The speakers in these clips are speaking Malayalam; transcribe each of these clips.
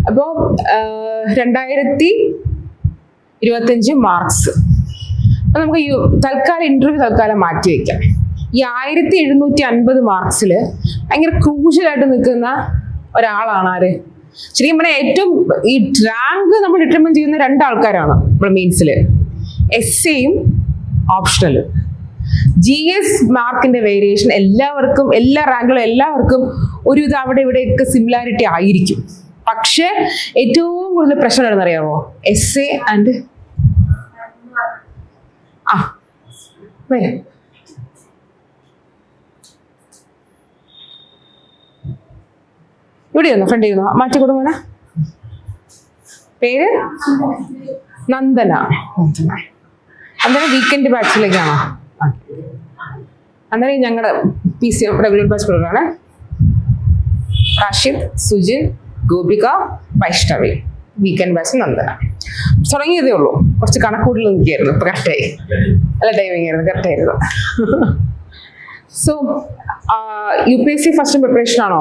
അപ്പോൾ 2025 മാർക്സ്. അപ്പൊ നമുക്ക് തൽക്കാലം ഇന്റർവ്യൂ മാറ്റി വയ്ക്കാം. ഈ 1750 മാർക്സിൽ ഭയങ്കര ക്രൂഷ്യലായിട്ട് നിൽക്കുന്ന ഒരാളാണ് ആര്? ശരിക്കും പറഞ്ഞാൽ ഏറ്റവും ഈ റാങ്ക് നമ്മൾ ഡിറ്റർമിൻ ചെയ്യുന്ന 2 ആൾക്കാരാണ് നമ്മുടെ മെയിൻസിൽ, എസ്സേയും ഓപ്ഷണലും. GS മാർക്കിന്റെ വേരിയേഷൻ എല്ലാവർക്കും, എല്ലാ റാങ്കിലും എല്ലാവർക്കും ഒരു ഇത് അവിടെ ഇവിടെയൊക്കെ സിമിലാരിറ്റി ആയിരിക്കും. പക്ഷെ ഏറ്റവും കൂടുതൽ പ്രശ്നം എന്താണെന്ന് അറിയാമോ? എസ്സേ ആൻഡ് വരും ഇവിടെ ഇരുന്നോ, ഫ്രണ്ട് ഇരുന്നോ, മാറ്റി കൊടുങ്ങന. പേര് നന്ദന. അന്നേരം വീക്കെൻഡ് ബാച്ചിലേക്കാണോ? അന്നേരം ഞങ്ങളുടെ PCM റെഗുലർ ബാച്ച് പ്രോഗ്രാമാണ്. റാഷിദ്, സുജിൻ, ഗോപിക, വൈഷ്ണവി. Weekend batch Nandana. തുടങ്ങിയതേ ഉള്ളൂ, കുറച്ച് കണക്കൂട്ടിൽ നിൽക്കുകയായിരുന്നു. ഇപ്പൊ കറക്റ്റായി, അല്ല ടൈമിംഗ് ആയിരുന്നു, കറക്റ്റായിരുന്നു. സോ UPSC ഫസ്റ്റ് പ്രിപ്പറേഷൻ ആണോ?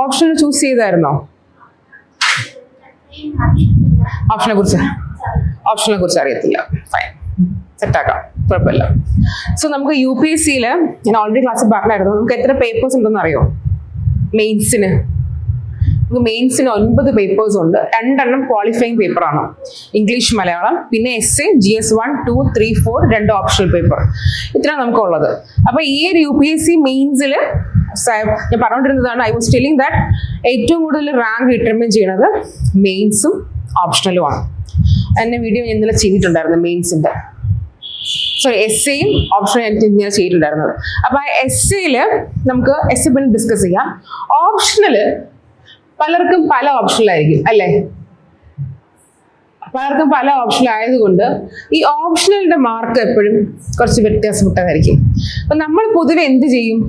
ഓപ്ഷണൽ ചൂസ് ചെയ്തായിരുന്നോ? ഓപ്ഷനെ കുറിച്ച് അറിയത്തില്ല. ഫൈൻ, സെറ്റാക്കാം, കുഴപ്പമില്ല. സോ നമുക്ക് UPSC-യിൽ ഞാൻ ഓൾറെഡി ക്ലാസ്സിൽ പറഞ്ഞായിരുന്നു, നമുക്ക് എത്ര പേപ്പേഴ്സ് ഉണ്ടെന്ന് അറിയോ? മെയിൻസിന് 9 പേപ്പേഴ്സ് ഉണ്ട്. 2 ക്വാളിഫയിങ് പേപ്പറാണ്, ഇംഗ്ലീഷ്, മലയാളം, പിന്നെ എസ്സേ, GS 1, 2, 3, 4, 2 ഓപ്ഷണൽ പേപ്പർ. ഇത്രയാണ് നമുക്കുള്ളത്. അപ്പൊ ഈ ഒരു UPSC മെയിൻസിൽ ഞാൻ പറഞ്ഞുകൊണ്ടിരുന്നതാണ്, ഐ വാസ് ടെല്ലിങ് ദാറ്റ് ഏറ്റവും കൂടുതൽ റാങ്ക് ഡിറ്റർമിൻ ചെയ്യുന്നത് മെയിൻസും ഓപ്ഷണലും ആണ്. എന്നെ വീഡിയോ ഞാൻ ഇന്നലെ ചെയ്തിട്ടുണ്ടായിരുന്നു മെയിൻസിന്റെ, സോറി എസ്സേയും ഓപ്ഷണൽ ഇന്നലെ ചെയ്തിട്ടുണ്ടായിരുന്നത്. അപ്പൊ ആ എസ്സേയില് നമുക്ക് എസ്സേ പിന്നെ ഡിസ്കസ് ചെയ്യാം. ഓപ്ഷണല് പലർക്കും പല ഓപ്ഷനിലായിരിക്കും അല്ലേ? പലർക്കും പല ഓപ്ഷൻ ആയതുകൊണ്ട് ഈ ഓപ്ഷണലിന്റെ മാർക്ക് എപ്പോഴും കുറച്ച് വ്യത്യാസപ്പെട്ടതായിരിക്കും. അപ്പൊ നമ്മൾ പൊതുവെ എന്ത് ചെയ്യും?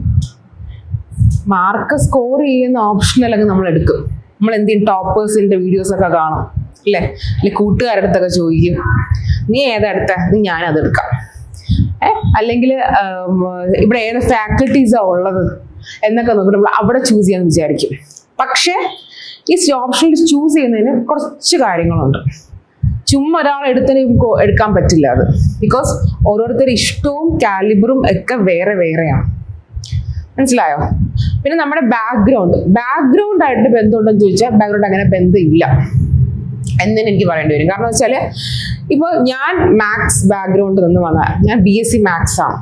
മാർക്ക് സ്കോർ ചെയ്യുന്ന ഓപ്ഷണലൊക്കെ നമ്മൾ എടുക്കും. നമ്മൾ എന്ത് ചെയ്യും? ടോപ്പേഴ്സിന്റെ വീഡിയോസ് ഒക്കെ കാണും അല്ലേ? അല്ലെ കൂട്ടുകാരുടെ അടുത്തൊക്കെ ചോദിക്കും, നീ ഏതെടുത്ത? ഞാനത് എടുക്കാം. അല്ലെങ്കിൽ ഇവിടെ ഏത് ഫാക്കൽറ്റീസാണ് ഉള്ളത് എന്നൊക്കെ നോക്കി നമ്മൾ അവിടെ ചൂസ് ചെയ്യാന്ന് വിചാരിക്കും. പക്ഷെ ഈ ഓപ്ഷനിൽ ചൂസ് ചെയ്യുന്നതിന് കുറച്ച് കാര്യങ്ങളുണ്ട്. ചുമ്മാ ഒരാൾ എടുക്കാൻ പറ്റില്ല അത്. ബിക്കോസ് ഓരോരുത്തരുടെ ഇഷ്ടവും കാലിബറും ഒക്കെ വേറെ വേറെയാണ്. മനസ്സിലായോ? പിന്നെ നമ്മുടെ ബാക്ക്ഗ്രൗണ്ട് ആയിട്ട് ബന്ധമുണ്ടെന്ന് ചോദിച്ചാൽ ബാക്ക്ഗ്രൗണ്ട് അങ്ങനെ ബന്ധമില്ല എന്ന് എനിക്ക് പറയേണ്ടി വരും. കാരണം വെച്ചാൽ ഇപ്പോൾ ഞാൻ മാത്സ് ബാക്ക്ഗ്രൗണ്ടിൽ നിന്ന് വന്ന, ഞാൻ BSc മാത്സ് ആണ്.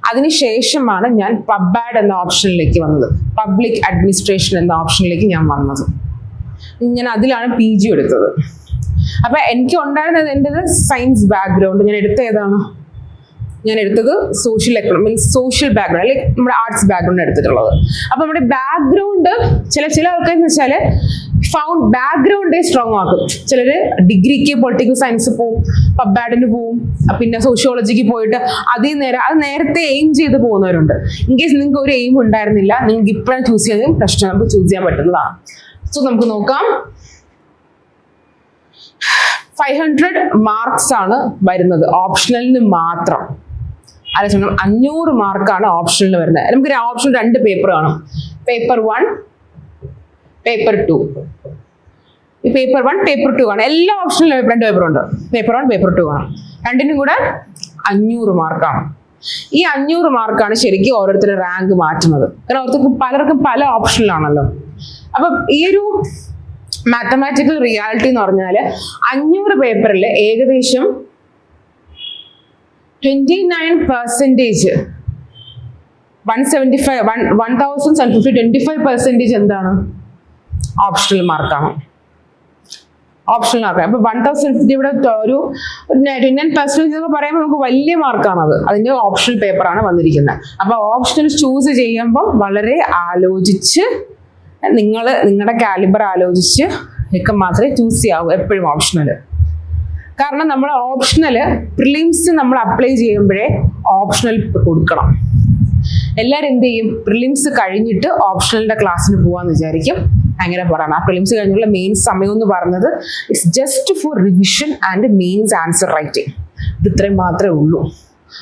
അതിനുശേഷമാണ് ഞാൻ പബ്ബാഡ് എന്ന ഓപ്ഷനിലേക്ക് വന്നത്, പബ്ലിക് അഡ്മിനിസ്ട്രേഷൻ എന്ന ഓപ്ഷനിലേക്ക് ഞാൻ വന്നത്. ഞാൻ അതിലാണ് PG എടുത്തത്. അപ്പൊ എനിക്ക് ഉണ്ടായിരുന്നത് എൻ്റെത് സയൻസ് ബാക്ക്ഗ്രൗണ്ട്. ഞാൻ എടുത്തത് സോഷ്യൽ ബാക്ക്ഗ്രൗണ്ട്, അല്ലെങ്കിൽ നമ്മുടെ ആർട്സ് ബാക്ക്ഗ്രൗണ്ട് എടുത്തിട്ടുള്ളത്. അപ്പൊ നമ്മുടെ ബാക്ക്ഗ്രൗണ്ട് ചില ആൾക്കാരെന്ന് വെച്ചാൽ ബാക്ക്ഗ്രൗണ്ടേ സ്ട്രോങ് ആക്കും. ചിലര് ഡിഗ്രിക്ക് പൊളിറ്റിക്കൽ സയൻസ് പോവും, പബ്ബാഡിന് പോവും, പിന്നെ സോഷ്യോളജിക്ക് പോയിട്ട് അത് നേരത്തെ എയിം ചെയ്ത് പോകുന്നവരുണ്ട്. ഇൻ കേസ് നിങ്ങൾക്ക് ഒരു എയിം ഉണ്ടായിരുന്നില്ല, നിങ്ങൾക്ക് ഇപ്പോഴും ചൂസ് ചെയ്യുന്നതും പ്രശ്നം, നമുക്ക് ചൂസ് ചെയ്യാൻ പറ്റുന്നതാണ്. സോ നമുക്ക് നോക്കാം. 500 മാർക്സ് ആണ് വരുന്നത് ഓപ്ഷണലിന് മാത്രം. 500 മാർക്കാണ് ഓപ്ഷനിൽ വരുന്നത്. നമുക്ക് ഓപ്ഷൻ 2 പേപ്പർ കാണും, പേപ്പർ 1, പേപ്പർ 2. ഈ പേപ്പർ 1, പേപ്പർ 2 ആണ്. എല്ലാ ഓപ്ഷനിലും 2 പേപ്പർ ഉണ്ട്. പേപ്പർ 1, പേപ്പർ 2 ആണ്. രണ്ടിനും കൂടെ 500 മാർക്കാണ്. ഈ 500 മാർക്കാണ് ശരിക്കും ഓരോരുത്തരുടെ റാങ്ക് മാറ്റുന്നത്. കാരണം പലർക്കും പല ഓപ്ഷനിലാണല്ലോ. അപ്പൊ ഈ ഒരു മാത്തമാറ്റിക്കൽ റിയാലിറ്റി എന്ന് പറഞ്ഞാൽ 500 പേപ്പറിൽ ഏകദേശം 29%, 25% എന്താണ്? ഓപ്ഷണൽ മാർക്കാണ്. Optional mark. അപ്പൊ 1050 ഇവിടെ ഒരു 29% എന്നൊക്കെ പറയുമ്പോൾ നമുക്ക് വലിയ മാർക്കാണ് അത്. അതിന്റെ ഓപ്ഷണൽ പേപ്പറാണ് വന്നിരിക്കുന്നത്. അപ്പൊ ഓപ്ഷണൽ ചൂസ് ചെയ്യുമ്പോൾ വളരെ ആലോചിച്ച്, നിങ്ങളുടെ കാലിബർ ആലോചിച്ച് ഒക്കെ മാത്രമേ ചൂസ് ചെയ്യാവൂ എപ്പോഴും ഓപ്ഷണല്. കാരണം നമ്മൾ ഓപ്ഷണല് പ്രിലിംസ് നമ്മൾ അപ്ലൈ ചെയ്യുമ്പോഴേ ഓപ്ഷണൽ കൊടുക്കണം. എല്ലാവരും എന്ത് ചെയ്യും? പ്രിലിംസ് കഴിഞ്ഞിട്ട് ഓപ്ഷണലിന്റെ ക്ലാസ്സിന് പോവാന്ന് വിചാരിക്കും. അങ്ങനെ പറയണം. ആ പ്രിലിംസ് കഴിഞ്ഞുള്ള മെയിൻസ് സമയം എന്ന് പറഞ്ഞത് it's just for revision and mains answer writing. ഇത് ഇത്രയും മാത്രമേ ഉള്ളൂ.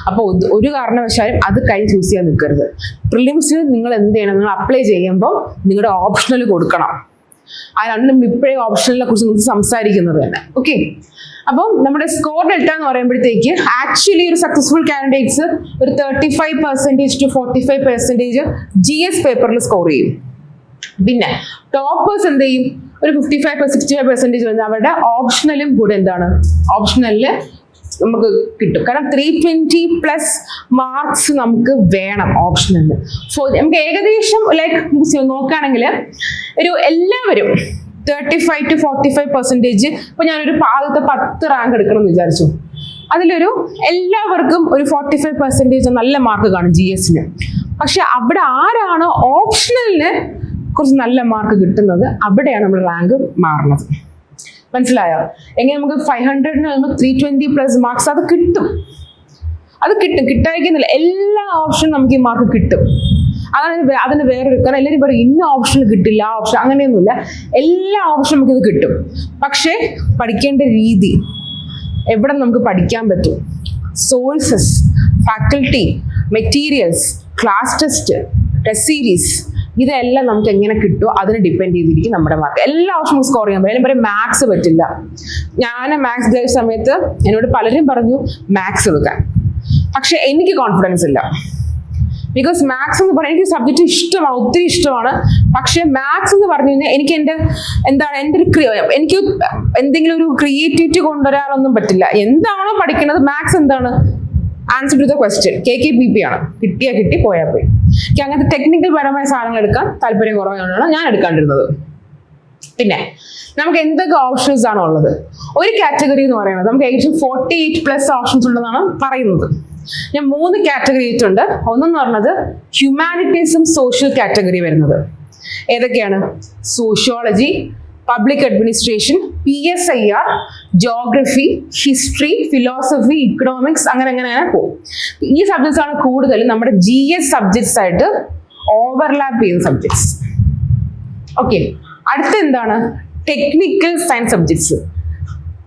അപ്പോൾ ഒരു കാരണവശാലും അത് കഴിഞ്ഞ് ചൂസ് ചെയ്യാൻ നിൽക്കരുത്. പ്രിലിംസിന് നിങ്ങൾ എന്ത് ചെയ്യണം? നിങ്ങൾ അപ്ലൈ ചെയ്യുമ്പോൾ നിങ്ങളുടെ ഓപ്ഷണൽ കൊടുക്കണം. അതിനാണ് നമ്മൾ ഇപ്പോഴേ ഓപ്ഷനിലെ കുറിച്ച് സംസാരിക്കുന്നത് തന്നെ. ഓക്കെ, അപ്പം നമ്മുടെ സ്കോർ ഡെൽറ്റ എന്ന് പറയുമ്പോഴത്തേക്ക് ആക്ച്വലി ഒരു സക്സസ്ഫുൾ കാൻഡിഡേറ്റ്സ് ഒരു 35% to 45% GS പേപ്പറിൽ സ്കോർ ചെയ്യും. പിന്നെ ടോപ്പേഴ്സ് എന്ത് ചെയ്യും, ഒരു 55-65% വന്ന് അവരുടെ ഓപ്ഷണലും കൂടെ എന്താണ്, ഓപ്ഷണലില് നമുക്ക് കിട്ടും. കാരണം 320+ മാർക്സ് നമുക്ക് വേണം ഓപ്ഷണലിന്. നമുക്ക് ഏകദേശം ലൈക്ക് നോക്കുകയാണെങ്കിൽ ഒരു എല്ലാവരും 35 to 45%. ഇപ്പൊ ഞാനൊരു ആദ്യത്തെ 10 റാങ്ക് എടുക്കണം എന്ന് വിചാരിച്ചു, അതിലൊരു എല്ലാവർക്കും ഒരു 45% നല്ല മാർക്ക് കാണും GSന്. പക്ഷെ അവിടെ ആരാണ് ഓപ്ഷണലിന് കുറച്ച് നല്ല മാർക്ക് കിട്ടുന്നത്, അവിടെയാണ് നമ്മൾ റാങ്ക് മാറുന്നത്. മനസ്സിലായോ? എങ്ങനെ നമുക്ക് 500-ന് 320+ മാർക്സ് അത് കിട്ടും, കിട്ടാതിരിക്കുന്നില്ല. എല്ലാ ഓപ്ഷനും നമുക്ക് ഈ മാർക്ക് കിട്ടും. അതിന് വേറെ കാരണം എല്ലാവരും പറയും ഇന്ന ഓപ്ഷൻ കിട്ടില്ല, ആ ഓപ്ഷൻ അങ്ങനെയൊന്നുമില്ല, എല്ലാ ഓപ്ഷനും നമുക്ക് ഇത് കിട്ടും. പക്ഷേ പഠിക്കേണ്ട രീതി, എവിടെ നമുക്ക് പഠിക്കാൻ പറ്റും, sources, faculty, materials, class test series, ഇതെല്ലാം നമുക്ക് എങ്ങനെ കിട്ടുമോ അതിനെ ഡിപ്പെൻഡ് ചെയ്തിരിക്കും നമ്മുടെ മാർക്ക്. എല്ലാ ഓപ്ഷനും സ്കോർ ചെയ്യാൻ പറ്റും. പറയും മാത്സ് പറ്റില്ല. ഞാൻ മാത്സ് ചെയ്ത സമയത്ത് എന്നോട് പലരും പറഞ്ഞു മാത്സ് എടുക്കാൻ, പക്ഷെ എനിക്ക് കോൺഫിഡൻസ് ഇല്ല. ബിക്കോസ് മാത്സ് എന്ന് പറഞ്ഞാൽ എനിക്ക് സബ്ജക്റ്റ് ഇഷ്ടമാണ്, ഒത്തിരി ഇഷ്ടമാണ്. പക്ഷെ മാത്സ് എന്ന് പറഞ്ഞു കഴിഞ്ഞാൽ എനിക്ക് എൻ്റെ എനിക്ക് എന്തെങ്കിലും ഒരു ക്രിയേറ്റിവിറ്റി കൊണ്ടുവരാനൊന്നും പറ്റില്ല. എന്താണോ പഠിക്കുന്നത് മാത്സ് എന്താണ്, answer to the question, KKPP ആണ്, കിട്ടിയാ കിട്ടി, പോയാൽ പോയി. എനിക്ക് അങ്ങനത്തെ ടെക്നിക്കൽ പരമായ സാധനങ്ങൾ എടുക്കാൻ താല്പര്യം കുറവാണ് ഞാൻ എടുക്കാണ്ടിരുന്നത്. പിന്നെ നമുക്ക് എന്തൊക്കെ ഓപ്ഷൻസ് ആണ് ഉള്ളത്? ഒരു കാറ്റഗറി എന്ന് പറയുന്നത് നമുക്ക് ഏകദേശം 48+ ഓപ്ഷൻസ് ഉണ്ടെന്നാണ് പറയുന്നത്. ഞാൻ 3 കാറ്റഗറി ആയിട്ടുണ്ട്. ഒന്നെന്ന് പറഞ്ഞത് ഹ്യൂമാനിറ്റീസും സോഷ്യൽ കാറ്റഗറി വരുന്നത്. ഏതൊക്കെയാണ്? Sociology, public administration, PSIR, geography, history, philosophy, economics, അങ്ങനെ പോകും. ഈ സബ്ജക്ട്സ് ആണ് കൂടുതൽ നമ്മുടെ GS സബ്ജക്ട്സ് ആയിട്ട് ഓവർലാപ്പ് ചെയ്യുന്ന സബ്ജക്ട്സ്. ഓക്കെ, അടുത്ത എന്താണ്? Technical science subjects,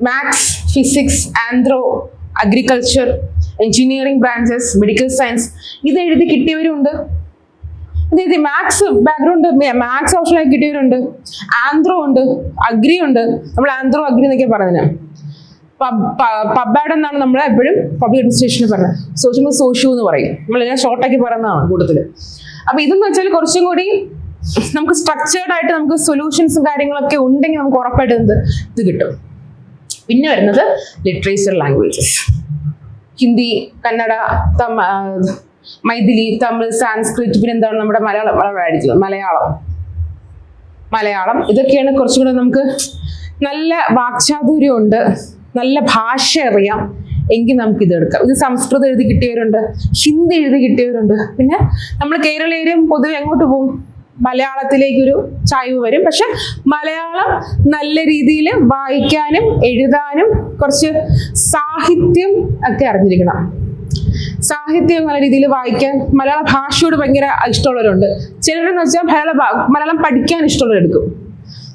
maths, physics, anthro, agriculture, engineering branches, medical science. ഇത് എഴുതി കിട്ടിയവരുണ്ട്. മാത്സ് ബാക്ക്ഗ്രൗണ്ട്, മാത്സ് ഓപ്ഷനായി കിട്ടിയവരുണ്ട്. ആന്ത്രോ ഉണ്ട്, അഗ്രി ഉണ്ട്. നമ്മൾ ആന്ത്രോ അഗ്രി എന്നൊക്കെ പറഞ്ഞത്. പബ്ബാഡ് എന്നാണ് നമ്മൾ എപ്പോഴും പബ്ലിക് അഡ്മിനിസ്ട്രേഷന് പറഞ്ഞത്. സോഷ്യു എന്ന് പറയും, നമ്മളെല്ലാം ഷോർട്ടാക്കി പറയുന്നതാണ് കൂടുതൽ. അപ്പൊ ഇതെന്ന് വെച്ചാൽ കുറച്ചും കൂടി നമുക്ക് സ്ട്രക്ചേർഡ് ആയിട്ട് നമുക്ക് സൊല്യൂഷൻസും കാര്യങ്ങളൊക്കെ ഉണ്ടെങ്കിൽ നമുക്ക് ഉറപ്പായിട്ട് ഇത് കിട്ടും. പിന്നെ വരുന്നത് ലിറ്ററേച്ചർ ലാംഗ്വേജസ്, ഹിന്ദി, കന്നഡ, മൈഥിലി, തമിഴ്, സാൻസ്ക്രിറ്റ്, പിന്നെ എന്താണ് നമ്മുടെ മലയാളം. ഇതൊക്കെയാണ് കുറച്ചും കൂടെ നമുക്ക് നല്ല വാക്ചാതുര്യം ഉണ്ട്, നല്ല ഭാഷ അറിയാം എങ്കിൽ നമുക്ക് ഇത് എടുക്കാം. ഇത് സംസ്കൃതം എഴുതി കിട്ടിയവരുണ്ട്, ഹിന്ദി എഴുതി കിട്ടിയവരുണ്ട്. പിന്നെ നമ്മൾ കേരളീയരും പൊതുവെ എങ്ങോട്ട് പോകും, മലയാളത്തിലേക്കൊരു ചായ്വ് വരും. പക്ഷെ മലയാളം നല്ല രീതിയിൽ വായിക്കാനും എഴുതാനും കുറച്ച് സാഹിത്യം ഒക്കെ അറിഞ്ഞിരിക്കണം. സാഹിത്യം നല്ല രീതിയിൽ വായിക്കാൻ, മലയാള ഭാഷയോട് ഭയങ്കര ഇഷ്ടമുള്ളവരുണ്ട്. ചിലരെന്ന് വെച്ചാൽ മലയാളം പഠിക്കാൻ ഇഷ്ടമുള്ളവരെടുക്കും.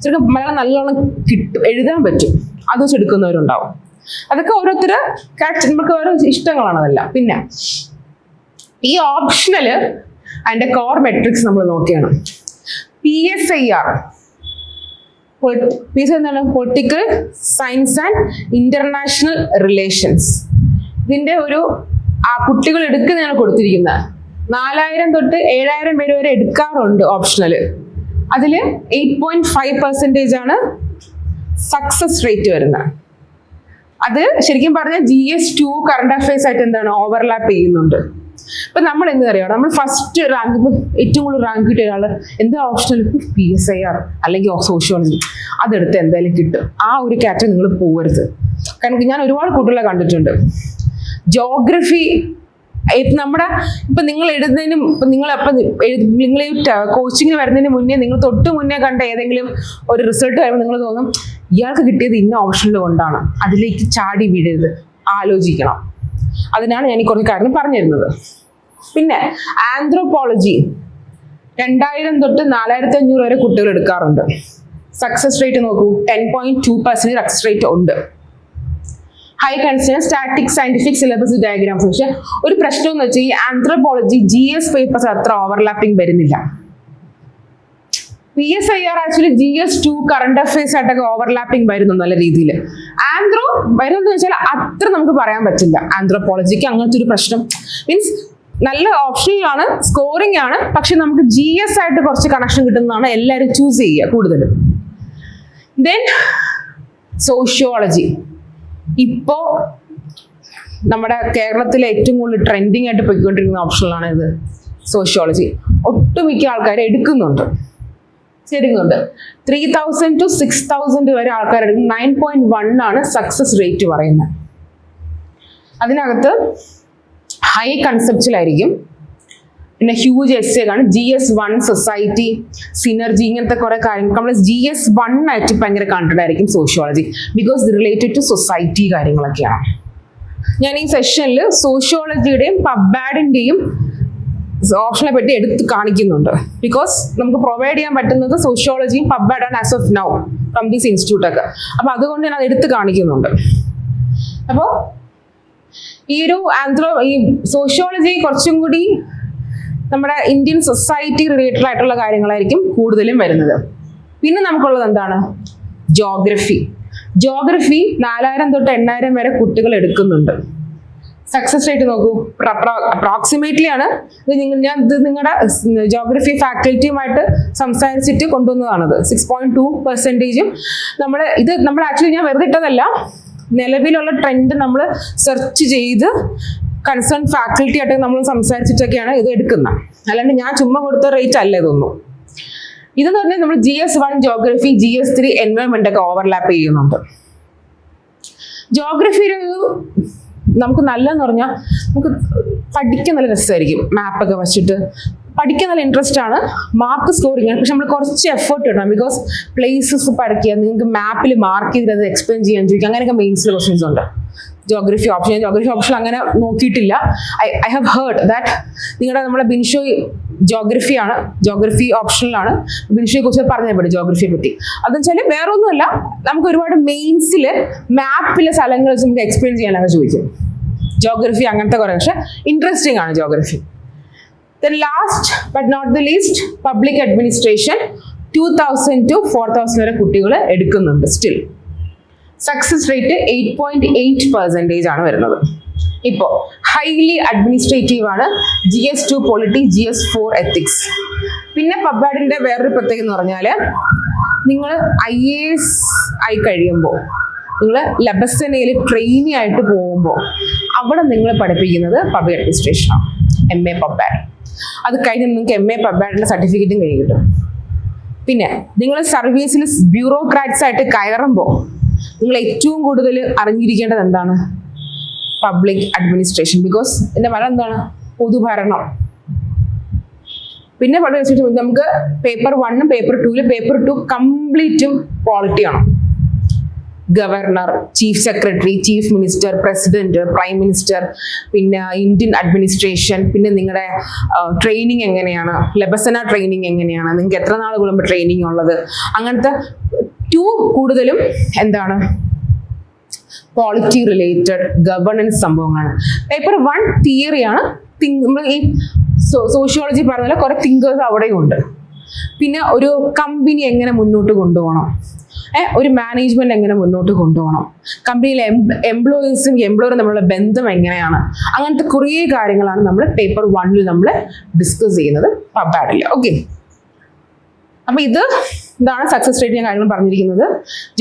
ചിലർക്ക് മലയാളം നല്ലോണം കിട്ടും, എഴുതാൻ പറ്റും, അത് വെച്ച് എടുക്കുന്നവരുണ്ടാവും. അതൊക്കെ നമുക്ക് ഓരോ ഇഷ്ടങ്ങളാണ് അതെല്ലാം. പിന്നെ ഈ ഓപ്ഷണല് അതിന്റെ കോർ മെട്രിക്സ് നമ്മൾ നോക്കിയാണ്. PSIR എന്താണ്? Political science and international relations. ഇതിന്റെ ഒരു കുട്ടികൾ എടുക്കുന്നതാണ് കൊടുത്തിരിക്കുന്നത്. 4000 തൊട്ട് 7000 പേര് വരെ എടുക്കാറുണ്ട് ഓപ്ഷണല്. അതില് 8.5% ആണ് സക്സസ് റേറ്റ് വരുന്നത്. അത് ശരിക്കും പറഞ്ഞാൽ GS2 കറണ്ട് അഫയേഴ്സ് ആയിട്ട് എന്താണ് ഓവർലാപ്പ് ചെയ്യുന്നുണ്ട്. ഇപ്പൊ നമ്മൾ എന്ത് അറിയാം, നമ്മൾ ഫസ്റ്റ് റാങ്ക്, ഇപ്പൊ ഏറ്റവും കൂടുതൽ റാങ്ക് കിട്ടിയ ഒരാള് എന്താ ഓപ്ഷണൽ, PSIR അല്ലെങ്കിൽ സോഷ്യോളജി, അതെടുത്ത് എന്തായാലും കിട്ടും. ആ ഒരു കാറ്റഗറി നിങ്ങൾ പോകരുത്. കാരണം ഞാൻ ഒരുപാട് കുട്ടികളെ കണ്ടിട്ടുണ്ട്. ജോഗ്രഫി നമ്മുടെ ഇപ്പൊ നിങ്ങൾ എഴുതുന്നതിന് നിങ്ങൾ കോച്ചിങ്ങിന് വരുന്നതിന് മുന്നേ നിങ്ങൾ തൊട്ട് മുന്നേ കണ്ട ഏതെങ്കിലും ഒരു റിസൾട്ട് വരുമ്പോൾ നിങ്ങൾ തോന്നും ഇയാൾക്ക് കിട്ടിയത് ഇന്ന ഓപ്ഷനിൽ കൊണ്ടാണ്, അതിലേക്ക് ചാടി വീഴരുത്, ആലോചിക്കണം. അതിനാണ് ഞാൻ ഈ കുറച്ച് കാര്യം പറഞ്ഞു തരുന്നത്. പിന്നെ ആന്ത്രോപോളജി 2000 തൊട്ട് 4500 വരെ കുട്ടികൾ എടുക്കാറുണ്ട്. സക്സസ് റേറ്റ് നോക്കൂ, 10.2% സക്സസ് റേറ്റ് ഉണ്ട്. High consider static scientific syllabus diagrams. പക്ഷെ ഒരു പ്രശ്നം എന്ന് വെച്ചാൽ ഈ ആന്ത്രോപോളജി GS പേപ്പേഴ്സ് അത്ര ഓവർലാപ്പിംഗ് വരുന്നില്ല. PSIR actually GS2 current affairs ആയിട്ടൊക്കെ ഓവർലാപ്പിംഗ് വരുന്നു നല്ല രീതിയിൽ. ആന്ത്രോ വരുമെന്ന് വെച്ചാൽ അത്ര നമുക്ക് പറയാൻ പറ്റില്ല. ആന്ത്രോപോളജിക്ക് അങ്ങനത്തെ ഒരു പ്രശ്നം മീൻസ് നല്ല ഓപ്ഷനിലാണ്, സ്കോറിംഗ് ആണ്, പക്ഷെ നമുക്ക് GS ആയിട്ട് കുറച്ച് കണക്ഷൻ കിട്ടുന്നതാണ് എല്ലാവരും ചൂസ് ചെയ്യുക കൂടുതലും. Then sociology. ഇപ്പോൾ നമ്മുടെ കേരളത്തിലെ ഏറ്റവും കൂടുതൽ ട്രെൻഡിങ് ആയിട്ട് പോയിക്കൊണ്ടിരിക്കുന്ന ഓപ്ഷനിലാണ് ഇത് സോഷ്യോളജി. ഒട്ടുമിക്ക ആൾക്കാർ എടുക്കുന്നുണ്ട്. 3000 to 6000 വരെ ആൾക്കാർ എടുക്കും. 9.1 ആണ് സക്സസ് റേറ്റ് പറയുന്നത്. അതിനകത്ത് ഹൈ കൺസെപ്റ്റിലായിരിക്കും. പിന്നെ ഹ്യൂജ് എസ്സേ ആണ്. GS1 സൊസൈറ്റി, സിനർജി, ഇങ്ങനത്തെ കുറെ കാര്യങ്ങൾ നമ്മൾ GS1 ആയിട്ട് ഭയങ്കര കണ്ടന്റ് ആയിരിക്കും sociology, because related to society കാര്യങ്ങളൊക്കെയാണ്. ഞാൻ ഈ സെഷനിൽ സോഷ്യോളജിയുടെയും പബ്ബാഡിന്റെയും ഓപ്ഷനെ പറ്റി എടുത്ത് കാണിക്കുന്നുണ്ട്. ബിക്കോസ് നമുക്ക് പ്രൊവൈഡ് ചെയ്യാൻ പറ്റുന്നത് സോഷ്യോളജിയും പബ്ബാഡാണ് as of now from these institute ഒക്കെ. അപ്പൊ അതുകൊണ്ട് ഞാൻ അത് എടുത്ത് കാണിക്കുന്നുണ്ട്. അപ്പോൾ ഈ സോഷ്യോളജി കുറച്ചും കൂടി നമ്മുടെ ഇന്ത്യൻ സൊസൈറ്റി റിലേറ്റഡ് ആയിട്ടുള്ള കാര്യങ്ങളായിരിക്കും കൂടുതലും വരുന്നത്. പിന്നെ നമുക്കുള്ളത് എന്താണ്? ജോഗ്രഫി. 4000 തൊട്ട് 8000 വരെ കുട്ടികൾ എടുക്കുന്നുണ്ട്. സക്സസ് റേറ്റ് നോക്കൂ, അപ്രോക്സിമേറ്റ്ലി ആണ് ഞാൻ ഇത് നിങ്ങളുടെ ജോഗ്രഫി ഫാക്കൽറ്റിയുമായിട്ട് സംസാരിച്ചിട്ട് കൊണ്ടുവന്നതാണത്. 6.2%. നമ്മൾ ആക്ച്വലി ഞാൻ വെറുതെ ഇട്ടതല്ല, നിലവിലുള്ള ട്രെൻഡ് നമ്മൾ സെർച്ച് ചെയ്ത് കൺസേൺ ഫാക്കൽറ്റി ആയിട്ട് നമ്മൾ സംസാരിച്ചിട്ടൊക്കെയാണ് ഇത് എടുക്കുന്നത്. അല്ലാണ്ട് ഞാൻ ചുമ്മാ കൊടുത്ത റേറ്റ് അല്ല ഇതൊന്നും. ഇതെന്ന് പറഞ്ഞാൽ നമ്മൾ GS1 ജോഗ്രഫി, GS3 എൻവയോൺമെന്റ് ഒക്കെ ഓവർലാപ്പ് ചെയ്യുന്നുണ്ട്. ജോഗ്രഫിയുടെ നമുക്ക് നല്ലതെന്ന് പറഞ്ഞാൽ നമുക്ക് പഠിക്കാൻ നല്ല രസമായിരിക്കും. മാപ്പൊക്കെ വെച്ചിട്ട് പഠിക്കാൻ നല്ല ഇൻട്രസ്റ്റ് ആണ്. മാർക്ക് സ്കോറിങ് ആണ്. പക്ഷെ നമ്മൾ കുറച്ച് എഫേർട്ട് ഇടണം. ബിക്കോസ് പ്ലേസസ് പഠിക്കുക, നിങ്ങൾക്ക് മാപ്പിൽ മാർക്ക് ചെയ്ത് അത് എക്സ്പ്ലെയിൻ ചെയ്യാൻ ചോദിക്കുക, അങ്ങനെയൊക്കെ മെയിൻസിൽ ക്വസ്റ്റ്യൻസ് ഉണ്ട്. ജോഗ്രഫി ഓപ്ഷൻ അങ്ങനെ നോക്കിയിട്ടില്ല. ഐ ഹാവ് ഹേർഡ് ദാറ്റ് നമ്മുടെ ബിൻഷോ ജോഗ്രഫി ഓപ്ഷനിലാണ്. ബിൻഷോയെ കുറിച്ച് പറഞ്ഞപ്പോൾ ജോഗ്രഫിയെ പറ്റി അതെന്ന് വെച്ചാൽ വേറെ ഒന്നുമല്ല, നമുക്ക് ഒരുപാട് മെയിൻസിൽ മാപ്പിലെ സ്ഥലങ്ങൾ വെച്ച് നമുക്ക് എക്സ്പ്ലെയിൻ ചെയ്യാനൊക്കെ ചോദിക്കും. ജോഗ്രഫി അങ്ങനത്തെ കുറെ, പക്ഷെ ഇൻട്രസ്റ്റിംഗ് ആണ് geography. Then last but not the least, public administration. 2000 to 4000 വരെ കുട്ടികൾ എടുക്കുന്നുണ്ട് സ്റ്റിൽ. സക്സസ് റേറ്റ് 8.8% ആണ് വരുന്നത്. ഇപ്പോൾ ഹൈലി അഡ്മിനിസ്ട്രേറ്റീവ് ആണ്. GS2 polity, GS4 ethics. പിന്നെ പബ്ബാഡിന്റെ വേറൊരു പ്രത്യേകത എന്ന് പറഞ്ഞാൽ നിങ്ങൾ IAS ആയി കഴിയുമ്പോൾ, നിങ്ങൾ ലബസനയിൽ ട്രെയിനി ആയിട്ട് പോകുമ്പോൾ അവിടെ നിങ്ങൾ പഠിപ്പിക്കുന്നത് പബ്ലിക് അഡ്മിനിസ്ട്രേഷനാണ്, MA പബ്ബാഡ്. അത് കഴിഞ്ഞ് നിങ്ങൾക്ക് MA പബ്ബാഡിന്റെ സർട്ടിഫിക്കറ്റും കഴിഞ്ഞ് കിട്ടും. പിന്നെ നിങ്ങൾ സർവീസിൽ ബ്യൂറോക്രാറ്റ്സ് ആയിട്ട് കയറുമ്പോൾ നിങ്ങൾ ഏറ്റവും കൂടുതൽ അറിഞ്ഞിരിക്കേണ്ടത് എന്താണ്? Public administration. ബിക്കോസ് ഇതിന്റെ ഫലം എന്താണ്? പൊതുഭരണം. പിന്നെ നമുക്ക് പേപ്പർ 1 പേപ്പർ 2 പേപ്പർ 2 കംപ്ലീറ്റും ക്വാളിറ്റി ആണ്. Governor, chief secretary, chief minister, president, prime minister, പിന്നെ ഇന്ത്യൻ അഡ്മിനിസ്ട്രേഷൻ, പിന്നെ നിങ്ങളുടെ ട്രെയിനിങ് എങ്ങനെയാണ്, ലബസന ട്രെയിനിങ് എങ്ങനെയാണ്, നിങ്ങൾക്ക് എത്ര നാൾ കൂടുമ്പോൾ ട്രെയിനിങ് ഉള്ളത്, അങ്ങനത്തെ 2 കൂടുതലും എന്താണ് പോളിറ്റി റിലേറ്റഡ് ഗവേണൻസ് സംഭവങ്ങളാണ്. പേപ്പർ 1 തിയറിയാണ്. നമ്മൾ ഈ സോഷ്യോളജി പറഞ്ഞ കുറെ തിങ്കേഴ്സ് അവിടെയും ഉണ്ട്. പിന്നെ ഒരു കമ്പനി എങ്ങനെ മുന്നോട്ട് കൊണ്ടുപോകണം, ഒരു മാനേജ്മെന്റ് എങ്ങനെ മുന്നോട്ട് കൊണ്ടുപോകണം, കമ്പനിയിലെ എംപ്ലോയീസും എംപ്ലോയറും തമ്മിലുള്ള ബന്ധം എങ്ങനെയാണ്, അങ്ങനത്തെ കുറേ കാര്യങ്ങളാണ് നമ്മൾ പേപ്പർ 1 നമ്മൾ ഡിസ്കസ് ചെയ്യുന്നത് പബ്ബാഡിൽ. ഓക്കെ, അപ്പൊ ഇതാണ് സക്സസ് റേറ്റ് ഞാൻ കാര്യങ്ങൾ പറഞ്ഞിരിക്കുന്നത്.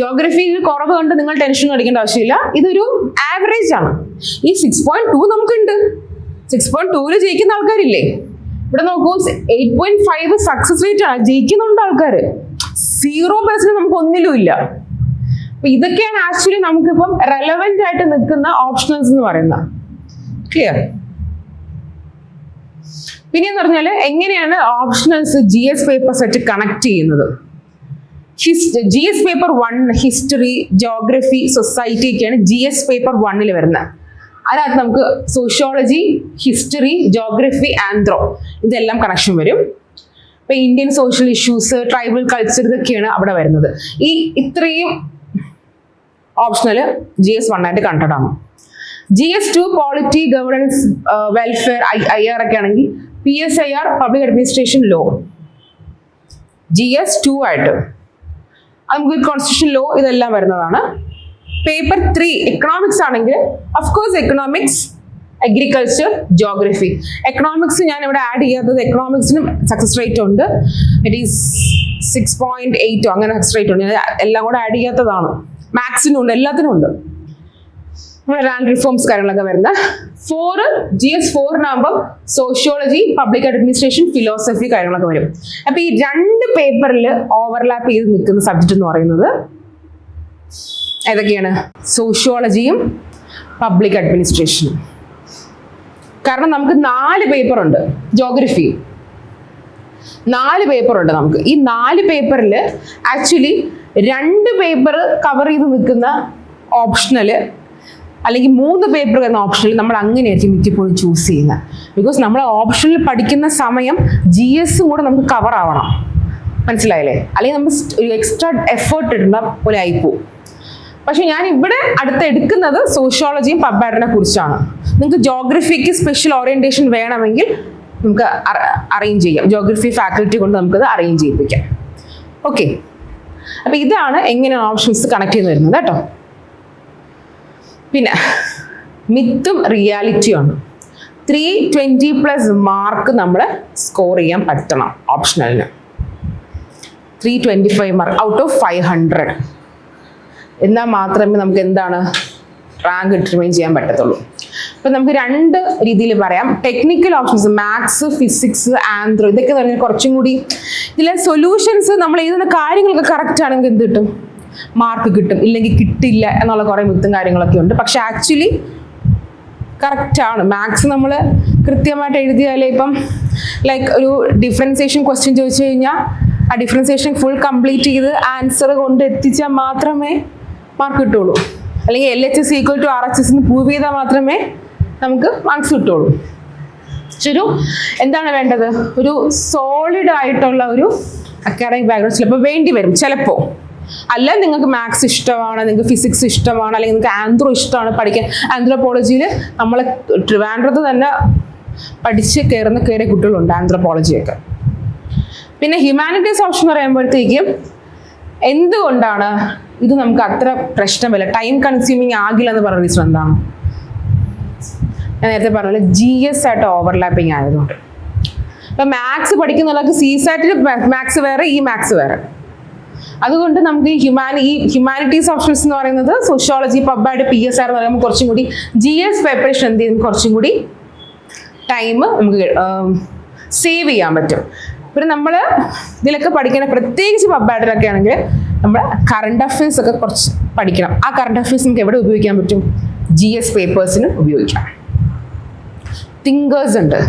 ജോഗ്രഫിയിൽ കുറവ് കൊണ്ട് നിങ്ങൾ ടെൻഷൻ അടിക്കേണ്ട ആവശ്യമില്ല. ഇതൊരു ആവറേജ് ആണ്. ഈ 6.2 നമുക്കുണ്ട്. 6.2 ജയിക്കുന്ന ആൾക്കാരില്ലേ? ഇവിടെ നോക്കൂ, 8.5 സക്സസ് റേറ്റ് ആണ്. ജയിക്കുന്നുണ്ട് ആൾക്കാർ. 0% നമുക്ക് ഒന്നിലും ഇല്ല. അപ്പൊ ഇതൊക്കെയാണ് ആക്ച്വലി നമുക്കിപ്പം റെലവെന്റ് ആയിട്ട് നിൽക്കുന്ന ഓപ്ഷണൽസ് എന്ന് പറയുന്നത്. ക്ലിയർ? പിന്നെന്ന് പറഞ്ഞാൽ എങ്ങനെയാണ് ഓപ്ഷണൽസ് GS പേപ്പേഴ്സ് ആയിട്ട് കണക്ട് ചെയ്യുന്നത്? GS paper 1 history, geography, society ഒക്കെയാണ് GS പേപ്പർ 1 വരുന്നത്. അതിനകത്ത് നമുക്ക് സോഷ്യോളജി, ഹിസ്റ്ററി, ജോഗ്രഫി, ആന്ത്രോ ഇതെല്ലാം കണക്ഷൻ വരും. ഇപ്പൊ Indian social issues, tribal culture ഇതൊക്കെയാണ് അവിടെ വരുന്നത്. ഇത്രയും ഓപ്ഷണൽ GS1 ആയിട്ട് കണ്ടന്റ് ആണ്. GS2 polity, governance, welfare, IR ഒക്കെ ആണെങ്കിൽ PSIR public administration law. GS 2 ആയിട്ട്. അത് നമുക്ക് കോൺസ്റ്റിറ്റ്യൂഷൻ ലോ ഇതെല്ലാം വരുന്നതാണ്. പേപ്പർ 3 എക്കണോമിക്സ് ആണെങ്കിൽ of course economics, agriculture, geography. Economics ഞാൻ ഇവിടെ ആഡ് ചെയ്യാത്തത്, എക്കണോമിക്സിനും സക്സസ് റേറ്റ് ഉണ്ട്. ഇറ്റ് ഈസ് 6.8 അങ്ങനെ സക്സസ് റേറ്റ് ഉണ്ട്. ഞാൻ എല്ലാം കൂടെ ആഡ് ചെയ്യാത്തതാണ്. മാത്സിനും ഉണ്ട്, എല്ലാത്തിനും ഉണ്ട്. നമ്മുടെ റാങ്ക് റിഫോംസ് കാര്യങ്ങളൊക്കെ വരുന്ന 4 GS 4 ആകുമ്പോൾ സോഷ്യോളജി, പബ്ലിക് അഡ്മിനിസ്ട്രേഷൻ, ഫിലോസഫി കാര്യങ്ങളൊക്കെ വരും. അപ്പൊ ഈ 2 പേപ്പറിൽ ഓവർലാപ്പ് ചെയ്ത് നിൽക്കുന്ന സബ്ജക്ട് എന്ന് പറയുന്നത് ഏതൊക്കെയാണ്? സോഷ്യോളജിയും പബ്ലിക് അഡ്മിനിസ്ട്രേഷനും. കാരണം നമുക്ക് 4 പേപ്പർ ഉണ്ട്. ജോഗ്രഫി 4 പേപ്പർ ഉണ്ട് നമുക്ക്. ഈ 4 പേപ്പറിൽ ആക്ച്വലി 2 പേപ്പർ കവർ ചെയ്ത് നിൽക്കുന്ന ഓപ്ഷണല് അല്ലെങ്കിൽ 3 പേപ്പർ വരുന്ന ഓപ്ഷനിൽ നമ്മൾ അങ്ങനെയായിരിക്കും മിക്കപ്പോഴും ചൂസ് ചെയ്യുന്നത്. ബിക്കോസ് നമ്മൾ ഓപ്ഷനിൽ പഠിക്കുന്ന സമയം GS കൂടെ നമുക്ക് കവർ ആവണം. മനസ്സിലായില്ലേ? അല്ലെങ്കിൽ നമ്മൾ ഒരു എക്സ്ട്രാ എഫേർട്ട് ഇടുന്ന പോലെ ആയിപ്പോവും. പക്ഷെ ഞാൻ ഇവിടെ അടുത്ത് എടുക്കുന്നത് സോഷ്യോളജിയും പബ്ബാഡിനെ കുറിച്ചാണ്. നിങ്ങൾക്ക് ജോഗ്രഫിക്ക് സ്പെഷ്യൽ ഓറിയന്റേഷൻ വേണമെങ്കിൽ നമുക്ക് അറേഞ്ച് ചെയ്യാം. ജോഗ്രഫി ഫാക്കൽറ്റി കൊണ്ട് നമുക്കത് അറേഞ്ച് ചെയ്യിപ്പിക്കാം. ഓക്കെ, അപ്പൊ ഇതാണ് എങ്ങനെയാണ് ഓപ്ഷൻസ് കണക്ട് ചെയ്ത് വരുന്നത് കേട്ടോ. പിന്നെ മിത്തും റിയാലിറ്റിയും ആണ്. 320+ മാർക്ക് നമ്മൾ സ്കോർ ചെയ്യാൻ പറ്റണം ഓപ്ഷണലിന്. 325 മാർക്ക് ഔട്ട് ഓഫ് 500 എന്നാൽ മാത്രമേ നമുക്ക് എന്താണ് റാങ്ക് ഡിറ്റർമൈൻ ചെയ്യാൻ പറ്റത്തുള്ളൂ. അപ്പൊ നമുക്ക് 2 രീതിയിൽ പറയാം. Technical options maths, physics, anthro, ഇതൊക്കെ പറഞ്ഞാൽ കുറച്ചും കൂടി ഇതിലെ സൊല്യൂഷൻസ് നമ്മൾ എഴുതുന്ന കാര്യങ്ങളൊക്കെ കറക്റ്റ് ആണെങ്കിൽ എന്ത് കിട്ടും? മാർക്ക് കിട്ടും. ഇല്ലെങ്കിൽ കിട്ടില്ല എന്നുള്ള കുറെ മിത്തും കാര്യങ്ങളൊക്കെ ഉണ്ട്. പക്ഷെ ആക്ച്വലി കറക്റ്റ് ആണ്. മാത്സ് നമ്മൾ കൃത്യമായിട്ട് എഴുതിയാലേ, ഇപ്പം ലൈക്ക് ഒരു ഡിഫറൻസിയേഷൻ ക്വസ്റ്റ്യൻ ചോദിച്ചു കഴിഞ്ഞാൽ ആ ഡിഫറൻസിയേഷൻ ഫുൾ കംപ്ലീറ്റ് ചെയ്ത് ആൻസർ കൊണ്ട് എത്തിച്ചാൽ മാത്രമേ മാർക്ക് കിട്ടുള്ളൂ. അല്ലെങ്കിൽ LHS = RHS പ്രൂവ് ചെയ്താൽ മാത്രമേ നമുക്ക് മാർക്സ് കിട്ടുള്ളൂ. പക്ഷെ എന്താണ് വേണ്ടത്? ഒരു സോളിഡ് ആയിട്ടുള്ള ഒരു അക്കാഡമിക് ബാക്ക്ഗ്രൗണ്ട് ചിലപ്പോൾ വേണ്ടി വരും. ചിലപ്പോൾ അല്ല, നിങ്ങൾക്ക് മാത്സ് ഇഷ്ടമാണ്, നിങ്ങൾക്ക് ഫിസിക്സ് ഇഷ്ടമാണ്, അല്ലെങ്കിൽ നിങ്ങൾക്ക് ആന്ത്രോ ഇഷ്ടമാണ് പഠിക്കാൻ. ആന്ത്രോപോളജിയിൽ നമ്മളെ ട്രിവാൻഡ്രത്ത് തന്നെ പഠിച്ച് കയറിയ കുട്ടികളുണ്ട് ആന്ത്രോപോളജിയൊക്കെ. പിന്നെ ഹ്യൂമാനിറ്റീസ് ഓപ്ഷൻ എന്ന് പറയുമ്പോഴത്തേക്കും എന്തുകൊണ്ടാണ് ഇത് നമുക്ക് അത്ര പ്രശ്നമില്ല, ടൈം കൺസ്യൂമിങ് ആകില്ല എന്ന് പറയുന്ന റീസൺ എന്താണ്? ഞാൻ നേരത്തെ പറഞ്ഞ GS ആയിട്ട് ഓവർലാപ്പിംഗ് ആയതുകൊണ്ട്. ഇപ്പൊ മാത്സ് പഠിക്കുന്നവർക്ക് CSAT മാത്സ് വേറെ, ഈ മാത്സ് വേറെ. അതുകൊണ്ട് നമുക്ക് ഈ ഹ്യൂമാനിറ്റീസ് ഓപ്ഷൻസ് എന്ന് പറയുന്നത് സോഷ്യോളജി, പബ്ബാഡ്, PSR എന്ന് പറയുമ്പോൾ കുറച്ചും കൂടി GS പ്രിപ്പറേഷൻ എന്ത് ചെയ്യും, കുറച്ചും കൂടി ടൈം നമുക്ക് സേവ് ചെയ്യാൻ പറ്റും. പിന്നെ നമ്മൾ ഇതിലൊക്കെ പഠിക്കുന്ന, പ്രത്യേകിച്ച് പബ്ബാഡിലൊക്കെ ആണെങ്കിൽ നമ്മൾ കറണ്ട് അഫയേഴ്സ് ഒക്കെ കുറച്ച് പഠിക്കണം. ആ കറണ്ട് അഫയേഴ്സ് നമുക്ക് എവിടെ ഉപയോഗിക്കാൻ പറ്റും? GS പേപ്പേഴ്സിന് ഉപയോഗിക്കാം. തിങ്കേഴ്സ് ഉണ്ട്.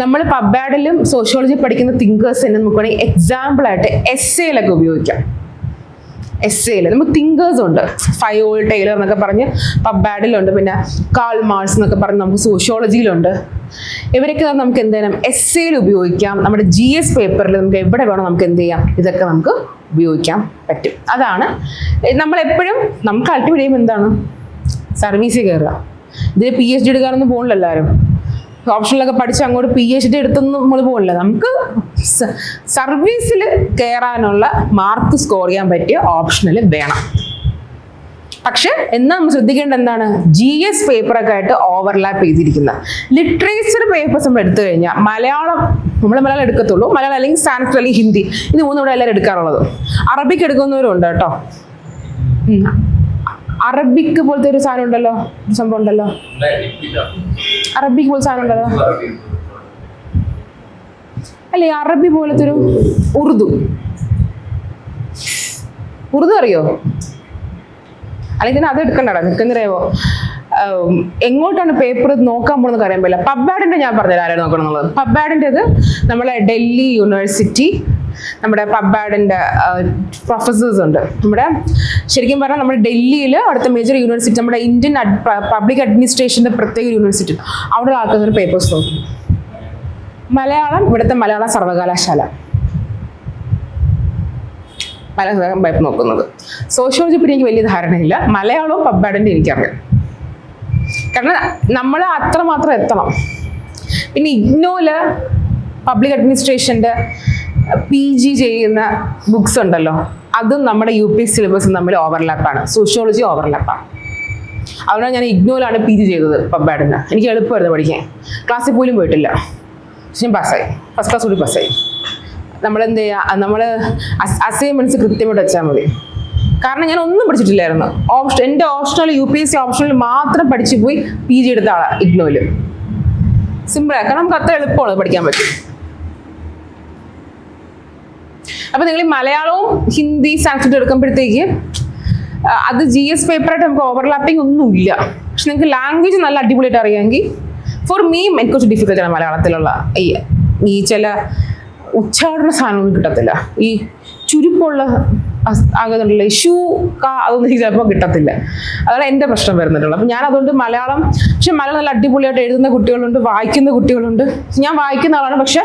നമ്മൾ പബ്ബാഡിലും സോഷ്യോളജി പഠിക്കുന്ന തിങ്കേഴ്സ് തന്നെ നമുക്ക് വേണമെങ്കിൽ എക്സാമ്പിളായിട്ട് എസ്സേയിലൊക്കെ ഉപയോഗിക്കാം. എസ്സേയിൽ നമുക്ക് തിങ്കേഴ്സ് ഉണ്ട്. ഫയോൾ ടൈലർ എന്നൊക്കെ പറഞ്ഞ് പബ്ബാഡിലുണ്ട്. പിന്നെ കാൾ മാർക്സ് എന്നൊക്കെ പറഞ്ഞ് നമുക്ക് സോഷ്യോളജിയിലുണ്ട്. ഇവരൊക്കെ നമുക്ക് എന്ത് ചെയ്യണം? എസ്സേയിൽ ഉപയോഗിക്കാം. നമ്മുടെ GS പേപ്പറിൽ നമുക്ക് എവിടെ വേണം നമുക്ക് എന്ത് ചെയ്യാം? ഇതൊക്കെ നമുക്ക് ഉപയോഗിക്കാൻ പറ്റും. അതാണ് നമ്മളെപ്പോഴും നമുക്ക് അൾട്ടിമേറ്റ് എയിം എന്താണ്? സർവീസിൽ കയറുക. ഇതിൽ PhD എടുക്കാനൊന്നും പോകണില്ല എല്ലാവരും. ഓപ്ഷനിലൊക്കെ പഠിച്ച് അങ്ങോട്ട് PhD എടുത്തൊന്നും നമ്മൾ പോകില്ല. നമുക്ക് സർവീസിൽ കയറാനുള്ള മാർക്ക് സ്കോർ ചെയ്യാൻ പറ്റിയ ഓപ്ഷനിൽ വേണം. പക്ഷെ എന്നാൽ നമ്മൾ ശ്രദ്ധിക്കേണ്ട എന്താണ്? GS പേപ്പറൊക്കെ ആയിട്ട് ഓവർലാപ്പ് ചെയ്തിരിക്കുന്ന ലിറ്ററേച്ചർ പേപ്പേഴ്സ് നമ്മൾ എടുത്തു കഴിഞ്ഞാൽ മലയാളം എടുക്കത്തുള്ളൂ. മലയാളം അല്ലെങ്കിൽ സാൻസ്ക്രിറ്റ് അല്ലെങ്കിൽ ഹിന്ദി, ഇത് മൂന്നും ഇവിടെ എല്ലാവരും എടുക്കാറുള്ളത്. അറബിക്ക് എടുക്കുന്നവരും ഉണ്ട് കേട്ടോ. അറബിക്ക് പോലത്തെ ഒരു സാധനം ഉണ്ടല്ലോ, ഒരു സംഭവം ഉണ്ടല്ലോ, അറബിക്ക് പോലത്തെ സാധനം ഉണ്ടല്ലോ അല്ലേ? അറബി പോലത്തെ ഒരു ഉറുദു അറിയോ? അല്ലെങ്കിൽ അത് എടുക്കണ്ടടാ. നിൽക്കുന്നറിയാവോ? എങ്ങോട്ടാണ് പേപ്പർ നോക്കാൻ പോകുന്നത് അറിയാൻ പറ്റില്ല. പബ്ബാഡിന്റെ ഞാൻ പറഞ്ഞില്ല ആരാണ് നോക്കണം എന്നുള്ളത്. പബ്ബാഡിൻ്റെത് നമ്മളെ ഡൽഹി യൂണിവേഴ്സിറ്റി, നമ്മുടെ പബ്ബാഡിന്റെ പ്രൊഫസേഴ്സ് ഉണ്ട്. നമ്മുടെ ശരിക്കും പറഞ്ഞാൽ നമ്മുടെ ഡൽഹിയിൽ അടുത്ത മേജർ യൂണിവേഴ്സിറ്റി, നമ്മുടെ ഇന്ത്യൻ പബ്ലിക് അഡ്മിനിസ്ട്രേഷന്റെ പ്രത്യേക യൂണിവേഴ്സിറ്റി, അവിടെ ആക്കുന്ന പേപ്പേഴ്സ് നോക്കും. മലയാളം ഇവിടുത്തെ മലയാള സർവകലാശാല പേപ്പർ നോക്കുന്നത്. സോഷ്യോളജി പറ്റി എനിക്ക് വലിയ ധാരണയില്ല. മലയാളവും പബ്ബാഡിന്റെ എനിക്കറിയാം. കാരണം നമ്മൾ അത്രമാത്രം എത്തണം. പിന്നെ ഇഗ്നോയില് പബ്ലിക് അഡ്മിനിസ്ട്രേഷൻ്റെ PG ചെയ്യുന്ന ബുക്സ് ഉണ്ടല്ലോ, അതും നമ്മുടെ UPSC സിലബസും തമ്മിൽ ഓവർലാപ്പാണ്. സോഷ്യോളജി ഓവർലാപ്പാണ്. അതുകൊണ്ടാണ് ഞാൻ ഇഗ്നോയിലാണ് PG ചെയ്തത് പബ്ബാഡിന്. എനിക്ക് എളുപ്പമായിരുന്നു പഠിക്കാൻ. ക്ലാസ്സിൽ പോലും പോയിട്ടില്ല. പക്ഷെ ഞാൻ പാസ്സായി. ഫസ്റ്റ് ക്ലാസ് കൂടി പാസ്സായി. നമ്മളെന്ത് ചെയ്യുക, നമ്മൾ അസൈൻമെൻറ്റ്സ് കൃത്യമായിട്ട് വെച്ചാൽ മതി. കാരണം ഞാൻ ഒന്നും പഠിച്ചിട്ടില്ലായിരുന്നു. എൻ്റെ ഓപ്ഷണൽ UPSC ഓപ്ഷണൽ മാത്രം പഠിച്ചു പോയി PG എടുത്ത ആളാണ് ഇഗ്നോയിൽ. സിമ്പിളാണ്. കാരണം നമുക്ക് അത്ര എളുപ്പമാണ് പഠിക്കാൻ പറ്റും. അപ്പം നിങ്ങൾ മലയാളവും ഹിന്ദി സാൻസ്ക്രിറ്റ് എടുക്കുമ്പോഴത്തേക്ക് അത് GS പേപ്പറായിട്ട് നമുക്ക് ഓവർലാപ്പിംഗ് ഒന്നുമില്ല. പക്ഷെ നിങ്ങൾക്ക് ലാംഗ്വേജ് നല്ല അടിപൊളിയായിട്ട് അറിയാമെങ്കിൽ, ഫോർ മീ എനിക്ക് കുറച്ച് ഡിഫിക്കൽട്ടാണ് മലയാളത്തിലുള്ള ഈ ചില ഉച്ചാരണ സാധനമൊന്നും കിട്ടത്തില്ല. ഈ ചുരുക്കമുള്ള ആകുന്നുണ്ടല്ലോ, അതൊന്നും എനിക്ക് ചിലപ്പോൾ കിട്ടത്തില്ല. അതാണ് എൻ്റെ പ്രശ്നം വരുന്നിട്ടുള്ളത്. അപ്പം ഞാൻ അതുകൊണ്ട് മലയാളം നല്ല അടിപൊളിയായിട്ട് എഴുതുന്ന കുട്ടികളുണ്ട്, വായിക്കുന്ന കുട്ടികളുണ്ട്. ഞാൻ വായിക്കുന്ന ആളാണ്, പക്ഷെ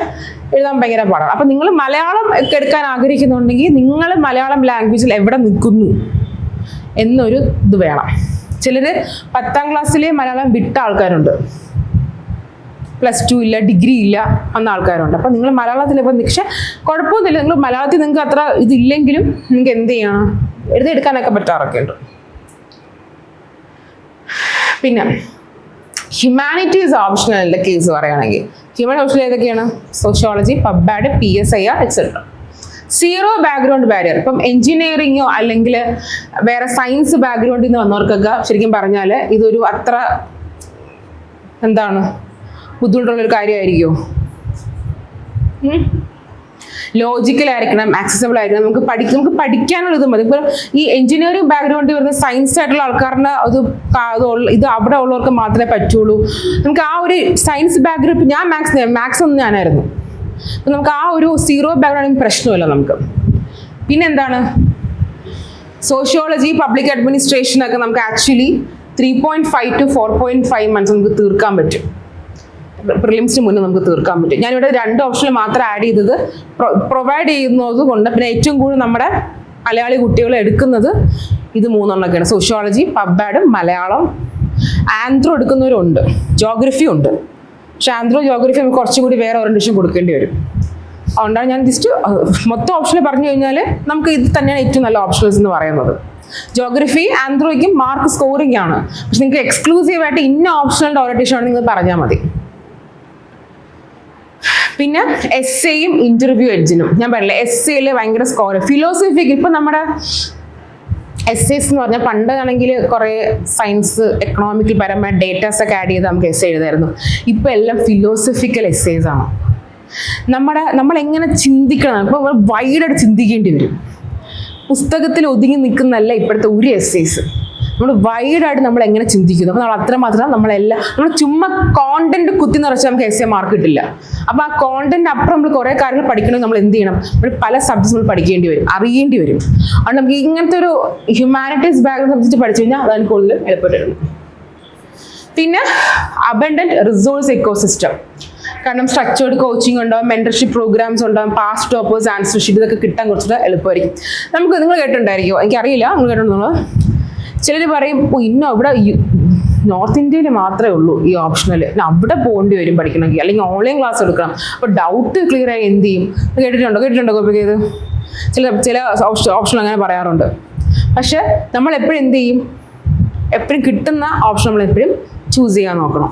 എഴുതാൻ ഭയങ്കര പാടാണ്. അപ്പം നിങ്ങൾ മലയാളം ഒക്കെ എടുക്കാൻ ആഗ്രഹിക്കുന്നുണ്ടെങ്കിൽ നിങ്ങൾ മലയാളം ലാംഗ്വേജിൽ എവിടെ നിൽക്കുന്നു എന്നൊരു ഇത് വേണം. ചിലർ 10ാം ക്ലാസ്സിലെ മലയാളം വിട്ട ആൾക്കാരുണ്ട്, +2 ഇല്ല, ഡിഗ്രി ഇല്ല എന്ന ആൾക്കാരുണ്ട്. അപ്പം നിങ്ങൾ മലയാളത്തിൽ ഇപ്പം പക്ഷെ കുഴപ്പമൊന്നുമില്ല. നിങ്ങൾ മലയാളത്തിൽ നിങ്ങൾക്ക് അത്ര ഇതില്ലെങ്കിലും നിങ്ങൾക്ക് എന്ത് ചെയ്യണം, എഴുതിയെടുക്കാനൊക്കെ പറ്റാറൊക്കെ ഉണ്ട്. പിന്നെ ഹ്യൂമാനിറ്റീസ് ഓപ്ഷണലിൻ്റെ കേസ് പറയുകയാണെങ്കിൽ, ഹ്യൂമൻ ഓപ്ഷണൽ ഏതൊക്കെയാണ്? Sociology, pub ad, PSIR etcetera. 0 background barrier. ഇപ്പം എൻജിനീയറിങ്ങോ അല്ലെങ്കിൽ വേറെ സയൻസ് ബാക്ക്ഗ്രൗണ്ടിൽ നിന്ന് വന്നവർക്കൊക്കെ ശരിക്കും പറഞ്ഞാൽ ഇതൊരു അത്ര എന്താണ് ബുദ്ധിമുട്ടുള്ളൊരു കാര്യമായിരിക്കുമോ? ലോജിക്കലായിരിക്കണം, ആക്സസിബിൾ ആയിരിക്കണം. നമുക്ക് പഠിക്കാനുള്ള ഇത് മതി. ഇപ്പോൾ ഈ എഞ്ചിനീയറിംഗ് ബാക്ക്ഗ്രൗണ്ടിൽ വരുന്ന സയൻസ് ആയിട്ടുള്ള ആൾക്കാരുടെ ഇത് അവിടെ ഉള്ളവർക്ക് മാത്രമേ പറ്റുള്ളൂ. നമുക്ക് ആ ഒരു സയൻസ് ബാക്ക്ഗ്രൗണ്ട്, ഞാൻ മാത്സ് ഒന്നും ഞാനായിരുന്നു. അപ്പം നമുക്ക് ആ ഒരു 0 ബാക്ക്ഗ്രൗണ്ടിങ് പ്രശ്നമില്ല നമുക്ക്. പിന്നെന്താണ്, സോഷ്യോളജി, പബ്ലിക് അഡ്മിനിസ്ട്രേഷൻ ഒക്കെ നമുക്ക് ആക്ച്വലി 3.5 to 4.5 months നമുക്ക് തീർക്കാൻ പറ്റും. പ്രിലിംസിന് മുന്നേ നമുക്ക് തീർക്കാൻ പറ്റും. ഞാനിവിടെ 2 ഓപ്ഷനിൽ മാത്രം ആഡ് ചെയ്തത് പ്രൊവൈഡ് ചെയ്യുന്നത് കൊണ്ട്. പിന്നെ ഏറ്റവും കൂടുതൽ നമ്മുടെ മലയാളി കുട്ടികൾ എടുക്കുന്നത് ഇത് 3 എണ്ണമൊക്കെയാണ്. സോഷ്യോളജി, പബ്ബാഡ്, മലയാളം. ആന്ത്രോ എടുക്കുന്നവരുണ്ട്, ജോഗ്രഫി ഉണ്ട്. പക്ഷെ ആന്ത്രോ ജോഗ്രഫി നമുക്ക് കുറച്ചും കൂടി വേറെ ഓറിയന്റേഷൻ കൊടുക്കേണ്ടി വരും. അതുകൊണ്ടാണ് ഞാൻ ജസ്റ്റ് മൊത്തം ഓപ്ഷനിൽ പറഞ്ഞു കഴിഞ്ഞാൽ നമുക്ക് ഇത് തന്നെയാണ് ഏറ്റവും നല്ല ഓപ്ഷൻസ് എന്ന് പറയുന്നത്. ജോഗ്രഫി, ആന്ത്രോയ്ക്കും മാർക്ക് സ്കോറിംഗ് ആണ്. പക്ഷെ നിങ്ങൾക്ക് എക്സ്ക്ലൂസീവായിട്ട് ഇന്ന ഓപ്ഷണലിൻ്റെ ഓറിയന്റേഷൻ ആണ് നിങ്ങൾ പറഞ്ഞാൽ മതി. പിന്നെ എസ്സേയും ഇന്റർവ്യൂ എഡ്ജിനും ഞാൻ പറയില്ല, എസ്സേയിൽ ഭയങ്കര സ്കോർ. ഫിലോസഫിക്ക് ഇപ്പം നമ്മുടെ എസ്സേസ് എന്ന് പറഞ്ഞാൽ പണ്ടാണെങ്കിൽ കുറേ സയൻസ് എക്കണോമിക്കൽ പരമായ ഡേറ്റാസ് ഒക്കെ ആഡ് ചെയ്ത് നമുക്ക് എസ്സേ എഴുതായിരുന്നു. ഇപ്പം എല്ലാം ഫിലോസഫിക്കൽ എസ്സേസ് ആണ്. നമ്മളെങ്ങനെ ചിന്തിക്കണം, ഇപ്പോൾ വൈഡായിട്ട് ചിന്തിക്കേണ്ടി വരും. പുസ്തകത്തിൽ ഒതുങ്ങി നിൽക്കുന്നതല്ല ഇപ്പോഴത്തെ ഒരു എസ്സേസ്. നമ്മൾ വൈഡായിട്ട് നമ്മൾ എങ്ങനെ ചിന്തിക്കുന്നു. അപ്പോൾ നമ്മൾ അത്രമാത്രം നമ്മൾ ചുമ്മാ കോണ്ടന്റ് കുത്തി നിറച്ച് നമുക്ക് എസ്സേ മാർക്ക് കിട്ടില്ല. അപ്പോൾ ആ കോണ്ടന്റ് അപ്പുറം നമ്മൾ കുറേ കാര്യങ്ങൾ പഠിക്കണമെങ്കിൽ നമ്മൾ എന്ത് ചെയ്യണം, നമ്മൾ പല സബ്ജക്ട്സ് നമ്മൾ പഠിക്കേണ്ടി വരും, അറിയേണ്ടി വരും. അതുകൊണ്ട് നമുക്ക് ഇങ്ങനത്തെ ഒരു ഹ്യൂമാനിറ്റീസ് ബാക്ക്ഗ്രൗണ്ട് സബ്ജക്റ്റ് പഠിച്ചു കഴിഞ്ഞാൽ അതാണ് കൂടുതൽ എളുപ്പമായിട്ട്. പിന്നെ അബണ്ടന്റ് റിസോഴ്സ് ഇക്കോസിസ്റ്റം. കാരണം സ്ട്രക്ചേർഡ് കോച്ചിങ് ഉണ്ടാവും, മെന്റർഷിപ്പ് പ്രോഗ്രാംസ് ഉണ്ടാവും, പാസ്റ്റ് ടോപ്പേഴ്സ്, ആൻസർ ഷീറ്റ്, ഇതൊക്കെ കിട്ടാൻ കുറച്ചുകൂടെ എളുപ്പമായിരിക്കും. നിങ്ങൾ കേട്ടിട്ടുണ്ടായിരിക്കുമോ, എനിക്കറിയില്ല, നിങ്ങൾ കേട്ടിട്ടുണ്ടോ? ചിലർ പറയും ഇവിടെ നോർത്ത് ഇന്ത്യയിൽ മാത്രമേ ഉള്ളൂ ഈ ഓപ്ഷണൽ, അവിടെ പോകേണ്ടി വരും പഠിക്കണമെങ്കിൽ, അല്ലെങ്കിൽ ഓൺലൈൻ ക്ലാസ് എടുക്കണം. അപ്പോൾ ഡൗട്ട് ക്ലിയർ ആയി എന്ത് ചെയ്യും? കേട്ടിട്ടുണ്ടോ കോപ്പി ചെയ്ത്? ചില ഓപ്ഷൻ അങ്ങനെ പറയാറുണ്ട്. പക്ഷെ നമ്മൾ എപ്പോഴും എന്ത് ചെയ്യും, എപ്പോഴും കിട്ടുന്ന ഓപ്ഷൻ നമ്മൾ എപ്പോഴും ചൂസ് ചെയ്യാൻ നോക്കണം.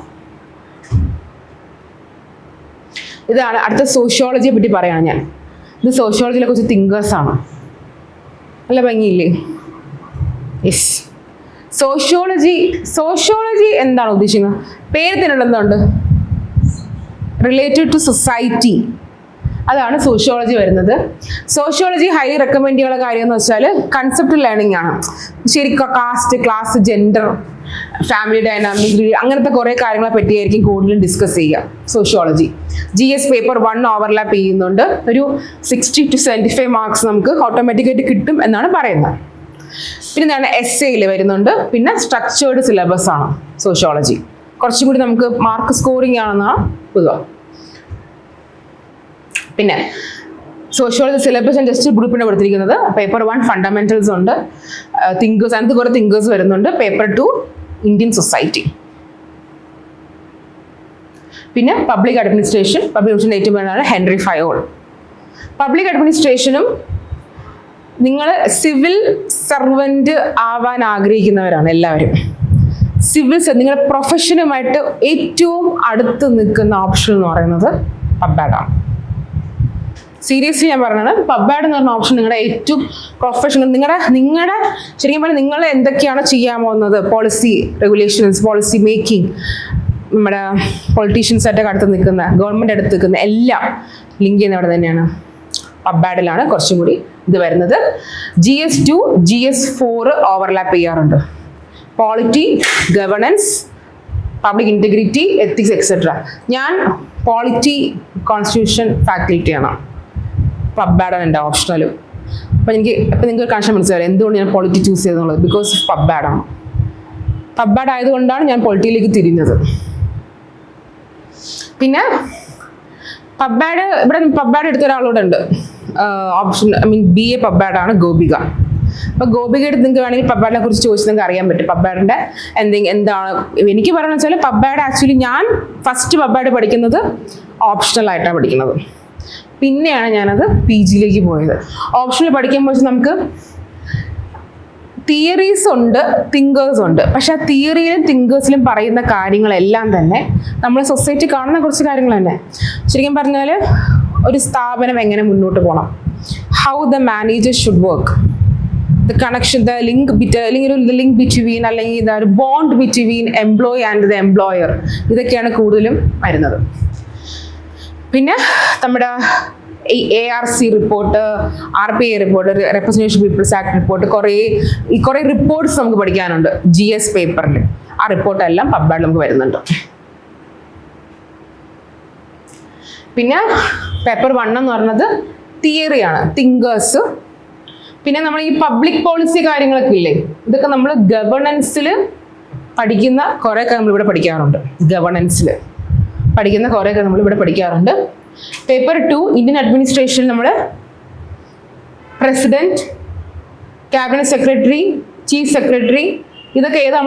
ഇതാണ് അടുത്ത സോഷ്യോളജിയെ പറ്റി പറയുകയാണ് ഞാൻ. ഇത് സോഷ്യോളജിയിലെ കുറച്ച് തിങ്കേഴ്സാണ്. നല്ല ഭംഗിയില്ലേ? യെസ്. സോഷ്യോളജി എന്താണ് ഉദ്ദേശിക്കുന്നത്? പേര് തന്നെ എന്തുണ്ട്? Related to society. അതാണ് സോഷ്യോളജി വരുന്നത്. സോഷ്യോളജി ഹൈലി റെക്കമെൻഡ് ചെയ്യാനുള്ള കാര്യം എന്ന് വെച്ചാൽ കൺസെപ്റ്റ് ലേണിംഗ് ആണ്. ശരിക്കും caste, class, gender, family dynamics, അങ്ങനത്തെ കുറേ കാര്യങ്ങളെ പറ്റിയായിരിക്കും കൂടുതലും ഡിസ്കസ് ചെയ്യുക സോഷ്യോളജി. GS പേപ്പർ 1 ഓവർലാപ്പ് ചെയ്യുന്നുണ്ട്. ഒരു 60 to 75 മാർക്സ് നമുക്ക് ഓട്ടോമാറ്റിക്കായിട്ട് കിട്ടും എന്നാണ് പറയുന്നത്. പിന്നെ എന്താണ്, എസ്സേയിൽ വരുന്നുണ്ട്. പിന്നെ സ്ട്രക്ചേർഡ് സിലബസ് ആണ് സോഷ്യോളജി. കുറച്ചും കൂടി നമുക്ക് മാർക്ക് സ്കോറിംഗ് ആണെന്നാണ് പൊതുവെ. പിന്നെ സോഷ്യോളജി സിലബസ് ഞാൻ ജസ്റ്റ് ഗ്രൂപ്പിനെ കൊടുത്തിരിക്കുന്നത്. പേപ്പർ 1 ഫണ്ടമെന്റൽസ് ഉണ്ട്, തിങ്കേഴ്സ്, അതിനകത്ത് കുറേ തിങ്കേഴ്സ് വരുന്നുണ്ട്. Paper 2 Indian society. പിന്നെ പബ്ലിക് അഡ്മിനിസ്ട്രേഷൻ ഏറ്റവും വേണ്ടതാണ് ഹെൻറി ഫയോൾ. പബ്ലിക് അഡ്മിനിസ്ട്രേഷനും നിങ്ങൾ സിവിൽ സർവൻറ്റ് ആവാൻ ആഗ്രഹിക്കുന്നവരാണ് എല്ലാവരും. നിങ്ങളുടെ പ്രൊഫഷനുമായിട്ട് ഏറ്റവും അടുത്ത് നിൽക്കുന്ന ഓപ്ഷൻ എന്ന് പറയുന്നത് പബ്ബാഡാണ്. സീരിയസ്ലി ഞാൻ പറഞ്ഞത്, പബ്ബാഡ് എന്ന് പറഞ്ഞ ഓപ്ഷൻ നിങ്ങളുടെ ഏറ്റവും പ്രൊഫഷണൽ, നിങ്ങളുടെ ശരിക്കും പറഞ്ഞാൽ നിങ്ങൾ എന്തൊക്കെയാണ് ചെയ്യാൻ പോകുന്നത്, പോളിസി റെഗുലേഷൻസ്, പോളിസി മേക്കിംഗ്, നമ്മുടെ പൊളിറ്റീഷ്യൻസായിട്ടൊക്കെ അടുത്ത് നിൽക്കുന്ന, ഗവൺമെൻറ് അടുത്ത് നിൽക്കുന്ന എല്ലാം ലിങ്ക് ചെയ്യുന്ന അവിടെ തന്നെയാണ് പബ്ബാഡിലാണ് കുറച്ചും കൂടി ഇത് വരുന്നത്. GS2 GS4 ഓവർലാപ്പ് ചെയ്യാറുണ്ട്. Polity, governance, public integrity, ethics etcetera. ഞാൻ പോളിറ്റി കോൺസ്റ്റിറ്റ്യൂഷൻ ഫാക്കൽറ്റിയാണ്. പബ്ബാഡാണ് എൻ്റെ ഓപ്ഷണലും. അപ്പം നിങ്ങൾക്ക് കണക്ഷൻ മനസ്സിലായി എന്തുകൊണ്ട് ഞാൻ പോളിറ്റി ചൂസ് ചെയ്തെന്നുള്ളത്. ബിക്കോസ് പബ്ബാഡാണ്. പബ്ബാഡ് ആയതുകൊണ്ടാണ് ഞാൻ പൊളിറ്റിയിലേക്ക് തിരിഞ്ഞത്. പിന്നെ പബ്ബാഡ് എടുത്ത ഒരാളോട് ഉണ്ട് ഓപ്ഷൻ, BA പബ്ബാഡാണ് ഗോപിക. അപ്പോൾ ഗോപികയുടെ നിങ്ങൾക്ക് വേണമെങ്കിൽ പബ്ബാഡിനെ കുറിച്ച് ചോദിച്ചാൽ നിങ്ങൾക്ക് അറിയാൻ പറ്റും പബ്ബാഡിൻ്റെ എന്താണ്. എനിക്ക് പറയുന്നത് വെച്ചാൽ പബ്ബാഡ് ആക്ച്വലി ഞാൻ ഫസ്റ്റ് പബ്ബാഡ് പഠിക്കുന്നത് ഓപ്ഷണൽ ആയിട്ടാണ് പഠിക്കുന്നത്. പിന്നെയാണ് ഞാനത് PGയിലേക്ക് പോയത്. ഓപ്ഷണൽ പഠിക്കുമ്പോൾ നമുക്ക് തിയറീസ് ഉണ്ട്, തിങ്കേഴ്സ് ഉണ്ട്. പക്ഷെ ആ തിയറിയിലും തിങ്കേഴ്സിലും പറയുന്ന കാര്യങ്ങളെല്ലാം തന്നെ നമ്മൾ സൊസൈറ്റി കാണുന്ന കുറച്ച് കാര്യങ്ങൾ തന്നെ. ശരിക്കും പറഞ്ഞാൽ ഒരു സ്ഥാപനം എങ്ങനെ മുന്നോട്ട് പോകണം, how the manager should work, the connection, the link അല്ലെങ്കിൽ ഒരു ലിങ്ക് ബിറ്റ്വീൻ, അല്ലെങ്കിൽ ഒരു bond between employee and the employer, ഇതൊക്കെയാണ് കൂടുതലും വരുന്നത്. പിന്നെ നമ്മുടെ ഈ ARC report, RPA report, representation people's act report, കുറേ റിപ്പോർട്ട്സ് നമുക്ക് പഠിക്കാനുണ്ട് GS പേപ്പറിൽ. ആ റിപ്പോർട്ടെല്ലാം പബ്ബാഡിൽ നമുക്ക് വരുന്നുണ്ട്. പിന്നെ പേപ്പർ 1 എന്ന് പറയുന്നത് തിയറിയാണ്, തിങ്കേഴ്സ്. പിന്നെ നമ്മൾ ഈ പബ്ലിക് പോളിസി കാര്യങ്ങളൊക്കെ ഇല്ലേ, ഇതൊക്കെ നമ്മൾ ഗവേണൻസിൽ പഠിക്കുന്ന കുറേയൊക്കെ നമ്മളിവിടെ പഠിക്കാറുണ്ട്. ഗവേണൻസിൽ പഠിക്കുന്ന കുറേയൊക്കെ നമ്മളിവിടെ പഠിക്കാറുണ്ട്. പേപ്പർ 2 ഇന്ത്യൻ അഡ്മിനിസ്ട്രേഷൻ നമ്മൾ president, cabinet secretary, chief secretary, ഇതൊക്കെ ഏതാ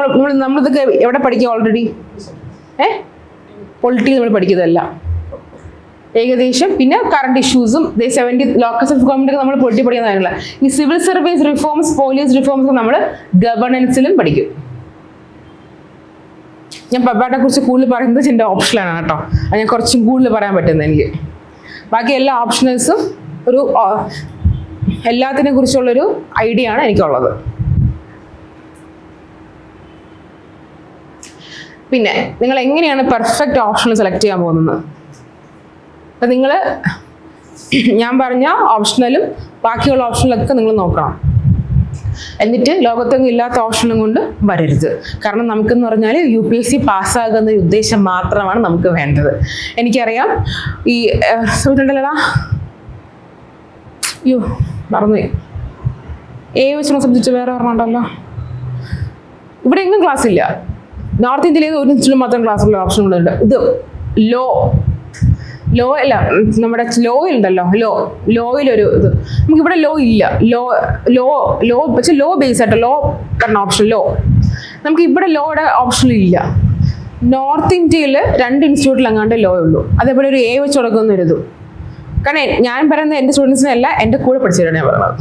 നമ്മളിതൊക്കെ എവിടെ പഠിക്കുക ഓൾറെഡി? പൊളിറ്റി നമ്മൾ പഠിക്കുന്നതല്ല ഏകദേശം. പിന്നെ കറണ്ട് ഇഷ്യൂസും 70 ലോക്കൽ സെൽഫ് ഗവൺമെന്റ് ഒക്കെ നമ്മൾ പൊളിറ്റി പഠിക്കുന്ന കാര്യങ്ങൾ. ഈ civil service reforms, police reforms നമ്മൾ ഗവേണൻസിലും പഠിക്കും. ഞാൻ പബ്ബാഡിനെ കുറിച്ച് കൂടുതൽ പറയുന്നത് എൻ്റെ ഓപ്ഷനാണ് കേട്ടോ. അത് ഞാൻ കുറച്ചും കൂടുതൽ പറയാൻ പറ്റുന്നത് എനിക്ക്. ബാക്കി എല്ലാ ഓപ്ഷണൽസും ഒരു എല്ലാത്തിനെ കുറിച്ചുള്ളൊരു ഐഡിയ ആണ് എനിക്കുള്ളത്. പിന്നെ നിങ്ങൾ എങ്ങനെയാണ് പെർഫെക്റ്റ് ഓപ്ഷണൽ സെലക്ട് ചെയ്യാൻ പോകുന്നത്? അപ്പം ഞാൻ പറഞ്ഞ ഓപ്ഷണലും ബാക്കിയുള്ള ഓപ്ഷനിലൊക്കെ നിങ്ങൾ നോക്കണം. എന്നിട്ട് ലോകത്തൊന്നും ഇല്ലാത്ത ഓപ്ഷനും കൊണ്ട് വരരുത്. കാരണം നമുക്കെന്ന് പറഞ്ഞാൽ UPSC പാസ്സാകുന്ന ഉദ്ദേശം മാത്രമാണ് നമുക്ക് വേണ്ടത്. എനിക്കറിയാം ഈ ഉണ്ടല്ലോടാ, മറന്നുപോയി, വെച്ചുള്ള സബ്ജക്റ്റ് വേറെ പറഞ്ഞുണ്ടല്ലോ. ഇവിടെ എങ്ങും ക്ലാസ് ഇല്ല. നോർത്ത് ഇന്ത്യയിൽ ഒരു ഇൻസ്റ്റിറ്റ്യൂട്ട് മാത്രം ക്ലാസ്സുള്ള ഓപ്ഷനുകളുണ്ട്. ഇത് ലോ അല്ല, നമ്മുടെ ലോയിലുണ്ടല്ലോ, ലോയിലൊരു ഇത് നമുക്കിവിടെ ലോ ഇല്ല. പക്ഷെ ലോ ബേസ് ആയിട്ട് ലോ പറഞ്ഞ ഓപ്ഷൻ നമുക്ക് ഇവിടെ ലോയുടെ ഓപ്ഷൻ ഇല്ല. നോർത്ത് ഇന്ത്യയിൽ 2 ഇൻസ്റ്റിറ്റ്യൂട്ടിൽ അങ്ങാണ്ട് ലോ ഉള്ളൂ. അതേപോലെ ഒരു വെച്ച് തുടങ്ങുന്ന ഒരു ഇത്. കാരണം ഞാൻ പറയുന്നത് എൻ്റെ സ്റ്റുഡൻസിനല്ല, എൻ്റെ കൂടെ പഠിച്ചവരാണ് ഞാൻ പറയുന്നത്.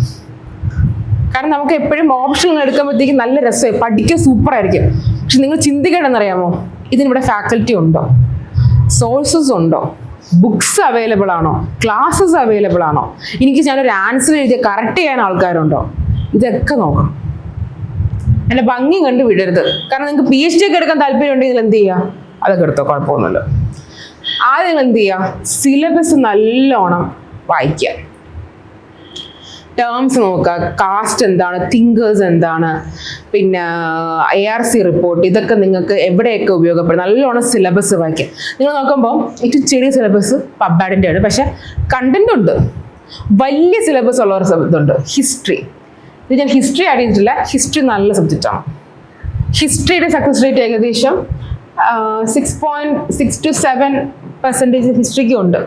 കാരണം നമുക്ക് എപ്പോഴും ഓപ്ഷനുകൾ എടുക്കുമ്പോഴത്തേക്കും നല്ല രസമായി, പഠിക്കാൻ സൂപ്പറായിരിക്കും. പക്ഷെ നിങ്ങൾ ചിന്തിക്കേണ്ടെന്നറിയാമോ, ഇതിനിവിടെ ഫാക്കൽറ്റി ഉണ്ടോ, സോഴ്സസ് ഉണ്ടോ, ബുക്സ് അവൈലബിൾ ആണോ, ക്ലാസ്സസ് അവൈലബിൾ ആണോ, എനിക്ക് ഞാനൊരു ആൻസർ എഴുതി കറക്റ്റ് ചെയ്യാൻ ആൾക്കാരുണ്ടോ, ഇതൊക്കെ നോക്കണം. എൻ്റെ ഭംഗി കണ്ട് വിടരുത്. കാരണം നിങ്ങൾക്ക് PhD ഒക്കെ എടുക്കാൻ താല്പര്യം ഉണ്ടെങ്കിൽ എന്ത് ചെയ്യുക, അതൊക്കെ എടുത്തോ, കുഴപ്പമൊന്നുമില്ല. ആദ്യം നിങ്ങൾ എന്ത് ചെയ്യുക, സിലബസ് നല്ലോണം വായിക്കുക, ടേംസ് നോക്കുക, കാസ്റ്റ് എന്താണ്, തിങ്കേഴ്സ് എന്താണ്, പിന്നെ ARC റിപ്പോർട്ട്, ഇതൊക്കെ നിങ്ങൾക്ക് എവിടെയൊക്കെ ഉപയോഗപ്പെടും. നല്ലോണം സിലബസ് വായിക്കുക. നിങ്ങൾ നോക്കുമ്പോൾ ഏറ്റവും ചെറിയ സിലബസ് പബ്ബാഡിൻ്റെ ആണ്, പക്ഷെ കണ്ടന്റ് ഉണ്ട്. വലിയ സിലബസ് ഉള്ള ഒരു ഇതുണ്ട്, ഹിസ്റ്ററി. ഇത് ഞാൻ ഹിസ്റ്ററി ആഡ് ചെയ്തിട്ടില്ല. ഹിസ്റ്ററി നല്ല സബ്ജക്റ്റാണ്. ഹിസ്റ്ററിയുടെ സക്സസ് റേറ്റ് ഏകദേശം 6.6 to 7% ഹിസ്റ്ററിക്ക് ഉണ്ട്.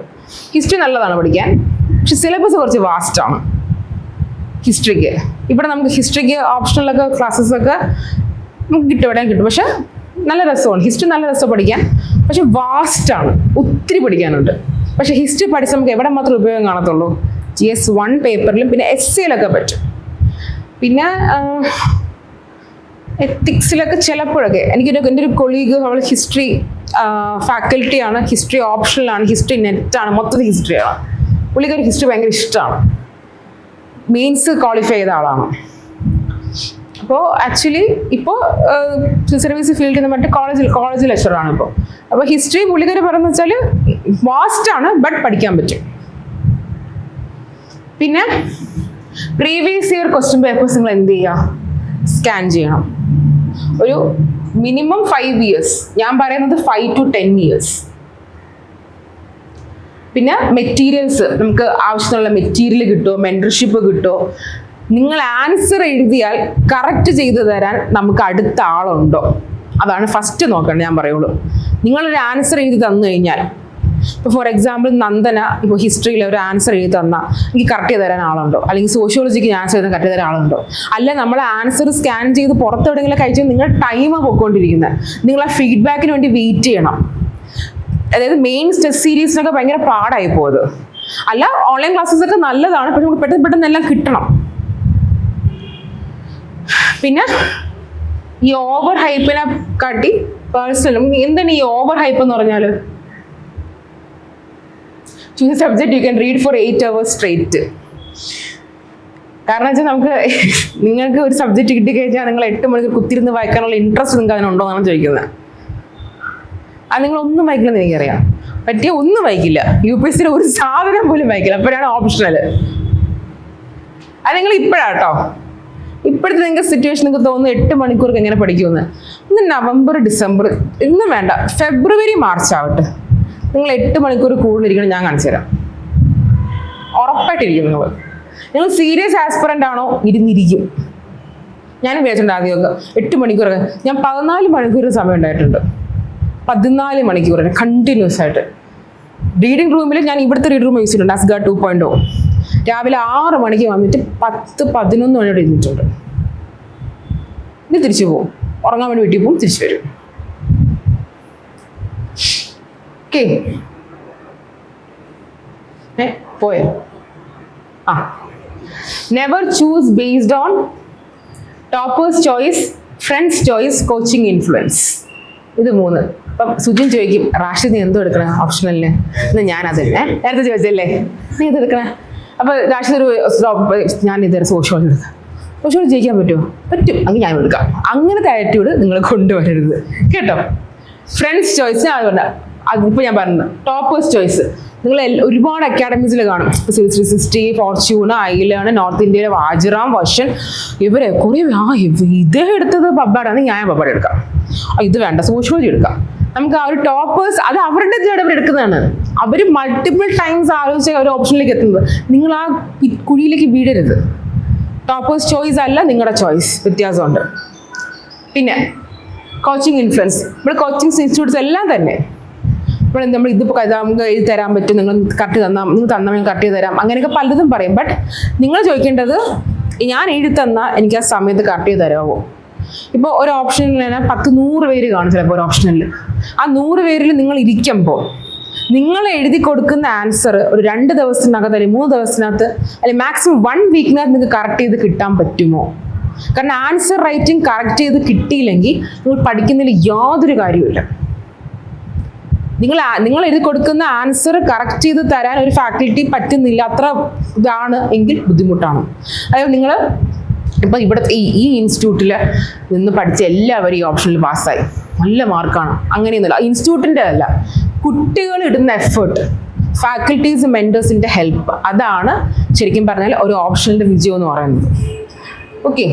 ഹിസ്റ്ററി നല്ലതാണ് പഠിക്കാൻ, പക്ഷെ സിലബസ് കുറച്ച് വാസ്റ്റാണ് ഹിസ്റ്ററിക്ക്. ഇവിടെ നമുക്ക് ഹിസ്റ്ററിക്ക് ഓപ്ഷണലൊക്കെ ക്ലാസ്സസൊക്കെ നമുക്ക് എവിടെയും കിട്ടും. പക്ഷെ നല്ല രസമാണ് ഹിസ്റ്ററി, നല്ല രസം പഠിക്കാൻ. പക്ഷെ വാസ്റ്റാണ്, ഒത്തിരി പഠിക്കാനുണ്ട്. പക്ഷെ ഹിസ്റ്ററി പഠിച്ച് നമുക്ക് എവിടെ മാത്രം ഉപയോഗം കാണത്തുള്ളൂ, GS1 പേപ്പറിലും പിന്നെ എസ്സിലൊക്കെ പറ്റും. പിന്നെ എത്തിക്സിലൊക്കെ ചിലപ്പോഴൊക്കെ എൻ്റെ ഒരു കൊളീഗ് അവൾ ഹിസ്റ്ററി ഫാക്കൽറ്റിയാണ്, ഹിസ്റ്ററി ഓപ്ഷണലാണ്, ഹിസ്റ്ററി നെറ്റാണ്, മൊത്തത്തിൽ ഹിസ്റ്ററിയാണ്. പുള്ളിക്കൊരു ഹിസ്റ്ററി ഭയങ്കര ഇഷ്ടമാണ്, മെയിൻസ് ക്വാളിഫൈ ചെയ്ത ആളാണ്. അപ്പോൾ ആക്ച്വലി ഇപ്പോൾ സർവീസ് ഫീൽഡിൽ നിന്ന് കോളേജ് ലെക്ചറാണ് ഇപ്പോൾ. അപ്പോൾ ഹിസ്റ്ററി പുള്ളിക്കാർ പറയുന്നത് വെച്ചാൽ വാസ്റ്റാണ്, ബട്ട് പഠിക്കാൻ പറ്റും. പിന്നെ പ്രീവിയസ് ഇയർ ക്വസ്റ്റ്യൻ പേപ്പേഴ്സ് നിങ്ങൾ എന്ത് ചെയ്യുക, സ്കാൻ ചെയ്യണം. ഒരു മിനിമം 5 years, ഞാൻ പറയുന്നത് 5 to 10 years. പിന്നെ മെറ്റീരിയൽസ്, നമുക്ക് ആവശ്യമുള്ള മെറ്റീരിയൽ കിട്ടുമോ, മെൻറ്റർഷിപ്പ് കിട്ടുമോ, നിങ്ങൾ ആൻസർ എഴുതിയാൽ കറക്റ്റ് ചെയ്തു തരാൻ നമുക്ക് അടുത്ത ആളുണ്ടോ, അതാണ് ഫസ്റ്റ് നോക്കണം. ഞാൻ പറയുള്ളൂ, നിങ്ങളൊരു ആൻസർ എഴുതി തന്നു കഴിഞ്ഞാൽ, ഇപ്പോൾ ഫോർ എക്സാമ്പിൾ നന്ദന ഇപ്പോൾ ഹിസ്റ്ററിയിൽ ഒരു ആൻസർ എഴുതി തന്നാൽ എനിക്ക് കറക്റ്റ് ചെയ്ത് തരാൻ ആളുണ്ടോ, അല്ലെങ്കിൽ സോഷ്യോളജിക്ക് ആൻസർ ചെയ്ത് കറക്റ്റ് തരാൻ ആളുണ്ടോ, അല്ല നമ്മൾ ആൻസർ സ്കാൻ ചെയ്ത് പുറത്തെവിടെയെങ്കിലും കഴിച്ചാൽ നിങ്ങൾ ടൈം പോയിക്കൊണ്ടിരിക്കുന്നത്, നിങ്ങൾ ആ ഫീഡ്ബാക്കിന് വേണ്ടി വെയിറ്റ് ചെയ്യണം. അതായത് മെയിൻ ടെസ്റ്റ് സീരീസിനൊക്കെ ഭയങ്കര പാടായി പോയത്. അല്ല ഓൺലൈൻ ക്ലാസ്സസ് ഒക്കെ നല്ലതാണ്, പക്ഷെ നമുക്ക് പെട്ടെന്ന് എല്ലാം കിട്ടണം. പിന്നെ ഈ ഓവർ ഹൈപ്പിനെ കാട്ടി പേഴ്സണലും എന്താണ് ഈ ഓവർ ഹൈപ്പ് എന്ന് പറഞ്ഞാൽ, choose subject you can read four 8 hours straight. കാരണം വെച്ചാൽ നമുക്ക് നിങ്ങൾക്ക് ഒരു സബ്ജക്റ്റ് കിട്ടിക്കഴിഞ്ഞാൽ നിങ്ങൾ 8 മണിക്കൂർ കുത്തിരുന്ന് വായിക്കാനുള്ള ഇൻട്രസ്റ്റ് നിങ്ങൾക്ക് അതിനുണ്ടോ എന്നാണ് ചോദിക്കുന്നത്. അത് നിങ്ങൾ ഒന്നും വായിക്കില്ലെന്ന് എനിക്കറിയാം, പറ്റിയ ഒന്നും വായിക്കില്ല, UPSC ഒരു സാധനം പോലും വായിക്കില്ല, അപ്പോഴാണ് ഓപ്ഷണൽ. അത് നിങ്ങൾ ഇപ്പോഴാട്ടോ, ഇപ്പോഴത്തെ നിങ്ങൾക്ക് സിറ്റുവേഷൻ നിങ്ങൾക്ക് തോന്നുന്നു 8 മണിക്കൂർക്ക് എങ്ങനെ പഠിക്കുമെന്ന്. ഇന്ന് നവംബർ ഡിസംബർ, ഇന്നും വേണ്ട, ഫെബ്രുവരി മാർച്ച് ആവട്ടെ, നിങ്ങൾ 8 മണിക്കൂർ കൂടുതലിരിക്കണം, ഞാൻ കാണിച്ചു തരാം. ഉറപ്പായിട്ടിരിക്കും. നിങ്ങൾ സീരിയസ് ആസ്പിറൻ്റ് ആണോ, ഇരുന്നിരിക്കും. ഞാൻ വിചാരിച്ചിട്ടുണ്ട് ആദ്യമൊക്കെ 8 മണിക്കൂറൊക്കെ, ഞാൻ 14 മണിക്കൂർ സമയം ഉണ്ടായിട്ടുണ്ട്. 14 മണിക്കൂർ കണ്ടിന്യൂസ് ആയിട്ട് റീഡിംഗ് റൂമിൽ. ഞാൻ ഇവിടുത്തെ റീഡിംഗ് റൂം യൂസ് ചെയ്തിട്ടുണ്ട്, അസ്ഗാർഡ് 2.0. രാവിലെ 6 മണിക്ക് വന്നിട്ട് 10-11 മണിയോടെ ഇരുന്നിട്ടുണ്ട്. ഇനി തിരിച്ചു പോകും, ഉറങ്ങാൻ വേണ്ടി വീട്ടിൽ പോകും, തിരിച്ചു വരും. ഓക്കെ, പോയോ? Never choose based on toppers choice, friends choice, coaching influence. ഇത് 3. അപ്പം സുജിൻ ചോദിക്കും, റാഷിദ് നീ എന്തോ എടുക്കണേ ഓപ്ഷണലിന്? എന്നാൽ ഞാനത് നേരത്തെ ചോദിച്ചല്ലേ, നീ ഇത് എടുക്കണേ. അപ്പോൾ റാഷിദ് ഞാൻ ഇതുവരെ സോഷ്യോളജി എടുക്കാം. സോഷ്യോളജി ജയിക്കാൻ പറ്റുമോ? പറ്റും, അങ്ങനെ ഞാൻ എടുക്കാം. അങ്ങനത്തെ ആറ്റിറ്റ്യൂഡ് നിങ്ങൾ കൊണ്ടുവരരുത് കേട്ടോ. ഫ്രണ്ട്സ് ചോയ്സ് അതിപ്പോൾ ഞാൻ പറഞ്ഞത്. ടോപ്പേഴ്സ് ചോയ്സ് നിങ്ങൾ ഒരുപാട് അക്കാഡമീസിൽ കാണും. ഇപ്പോൾ 360, ഫോർച്യൂൺ, ഐലേൺ, നോർത്ത് ഇന്ത്യയിലെ വാജിറാം, വർഷൻ, ഇവരെ കുറേ ഇതേ എടുത്തത് പബ്ബാടാണെങ്കിൽ ഞാൻ പബ്ബാട് എടുക്കാം. ഇത് വേണ്ട, സോഷ്യോളജി എടുക്കാം. നമുക്ക് ആ ഒരു ടോപ്പേഴ്സ്, അത് അവരുടെ അവർ എടുക്കുന്നതാണ്. അവർ മൾട്ടിപ്പിൾ ടൈംസ് ആലോചിച്ച് ഒരു ഓപ്ഷനിലേക്ക് എത്തുന്നത്. നിങ്ങൾ ആ കുഴിയിലേക്ക് വീഴരുത്. ടോപ്പേഴ്സ് ചോയ്സ് അല്ല നിങ്ങളുടെ ചോയ്സ്, വ്യത്യാസമുണ്ട്. പിന്നെ കോച്ചിങ് ഇൻഫ്ലുവൻസ്, ഇവിടെ കോച്ചിങ് ഇൻസ്റ്റിറ്റ്യൂട്ട്സ് എല്ലാം തന്നെ ഇവിടെ നമ്മൾ ഇതിപ്പോൾ നമുക്ക് എഴുതി തരാൻ പറ്റും, നിങ്ങൾ കറക്റ്റ് തന്നാൽ നിങ്ങൾ തന്നാൽ ഞാൻ കറക്റ്റ് ചെയ്ത് തരാം, അങ്ങനെയൊക്കെ പലതും പറയും. ബട്ട് നിങ്ങൾ ചോദിക്കേണ്ടത്, ഞാൻ എഴുതി തന്നാൽ എനിക്ക് ആ സമയത്ത് കറക്റ്റ് ചെയ്ത് തരാമോ? ഇപ്പോൾ ഒരു ഓപ്ഷനിൽ തന്നെ 10-100 പേര് കാണും ചിലപ്പോൾ ഒരു ഓപ്ഷനിൽ. ആ 100 പേരിൽ നിങ്ങൾ ഇരിക്കുമ്പോൾ നിങ്ങൾ എഴുതി കൊടുക്കുന്ന ആൻസർ ഒരു 2 ദിവസത്തിനകത്ത് അല്ലെങ്കിൽ 3 ദിവസത്തിനകത്ത് അല്ലെങ്കിൽ മാക്സിമം 1 വീക്കിനകത്ത് നിങ്ങൾക്ക് കറക്റ്റ് ചെയ്ത് കിട്ടാൻ പറ്റുമോ? കാരണം ആൻസർ റൈറ്റിംഗ് കറക്റ്റ് ചെയ്ത് കിട്ടിയില്ലെങ്കിൽ നിങ്ങൾ പഠിക്കുന്നതിൽ യാതൊരു കാര്യമില്ല. നിങ്ങൾ എഴുതി കൊടുക്കുന്ന ആൻസർ കറക്റ്റ് ചെയ്ത് തരാൻ ഒരു ഫാക്കൽറ്റി പറ്റുന്നില്ല, അത്ര ഇതാണ് എങ്കിൽ ബുദ്ധിമുട്ടാണ്. അതായത് നിങ്ങൾ ഇപ്പം ഇവിടുത്തെ ഈ ഇൻസ്റ്റിറ്റ്യൂട്ടിൽ നിന്ന് പഠിച്ച എല്ലാവരും ഈ ഓപ്ഷനിൽ പാസ്സായി, നല്ല മാർക്കാണ്. അങ്ങനെയൊന്നുമില്ല, ഇൻസ്റ്റിറ്റ്യൂട്ടിൻ്റെ അല്ല, കുട്ടികൾ ഇടുന്ന എഫേർട്ട്, ഫാക്കൽറ്റീസ് മെൻറ്റേഴ്സിൻ്റെ ഹെൽപ്പ്, അതാണ് ശരിക്കും പറഞ്ഞാൽ ഒരു ഓപ്ഷനിൻ്റെ വിജയം എന്ന് പറയുന്നത്. ഓക്കെ,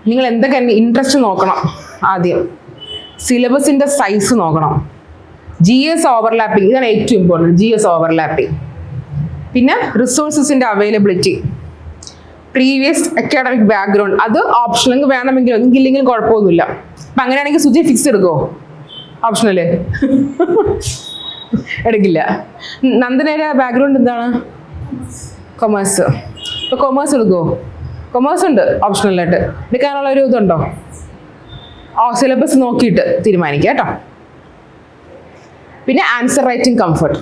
നിങ്ങൾ എന്തൊക്കെ ഇൻട്രസ്റ്റ് നോക്കണം. ആദ്യം സിലബസിൻ്റെ സൈസ് നോക്കണം. GS ഓവർലാപ്പിംഗ്, ഇതാണ് ഏറ്റവും ഇമ്പോർട്ടൻറ്റ്. GS overlapping. പിന്നെ റിസോഴ്സസിൻ്റെ അവൈലബിലിറ്റി, പ്രീവിയസ് അക്കാഡമിക് ബാക്ക്ഗ്രൗണ്ട്, അത് ഓപ്ഷണൽ വേണമെങ്കിലും എങ്കില്ലെങ്കിലും കുഴപ്പമൊന്നുമില്ല. അപ്പം അങ്ങനെയാണെങ്കിൽ സുജി ഫിക്സ് എടുക്കുമോ ഓപ്ഷണല്? എടുക്കില്ല. നന്ദനയുടെ ബാക്ക്ഗ്രൗണ്ട് എന്താണ്? കൊമേഴ്സ്. ഇപ്പോൾ കൊമേഴ്സ് എടുക്കുമോ? കൊമേഴ്സ് ഉണ്ട് ഓപ്ഷണലായിട്ട്, എടുക്കാനുള്ള ഒരു ഇതുണ്ടോ? സിലബസ് നോക്കിയിട്ട് തീരുമാനിക്കുക കേട്ടോ. പിന്നെ ആൻസർ റൈറ്റിംഗ് കംഫർട്ട്,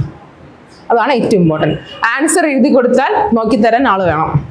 അതാണ് ഏറ്റവും ഇമ്പോർട്ടൻറ്റ്. ആൻസർ എഴുതി കൊടുത്താൽ നോക്കിത്തരാൻ ആൾ വേണം.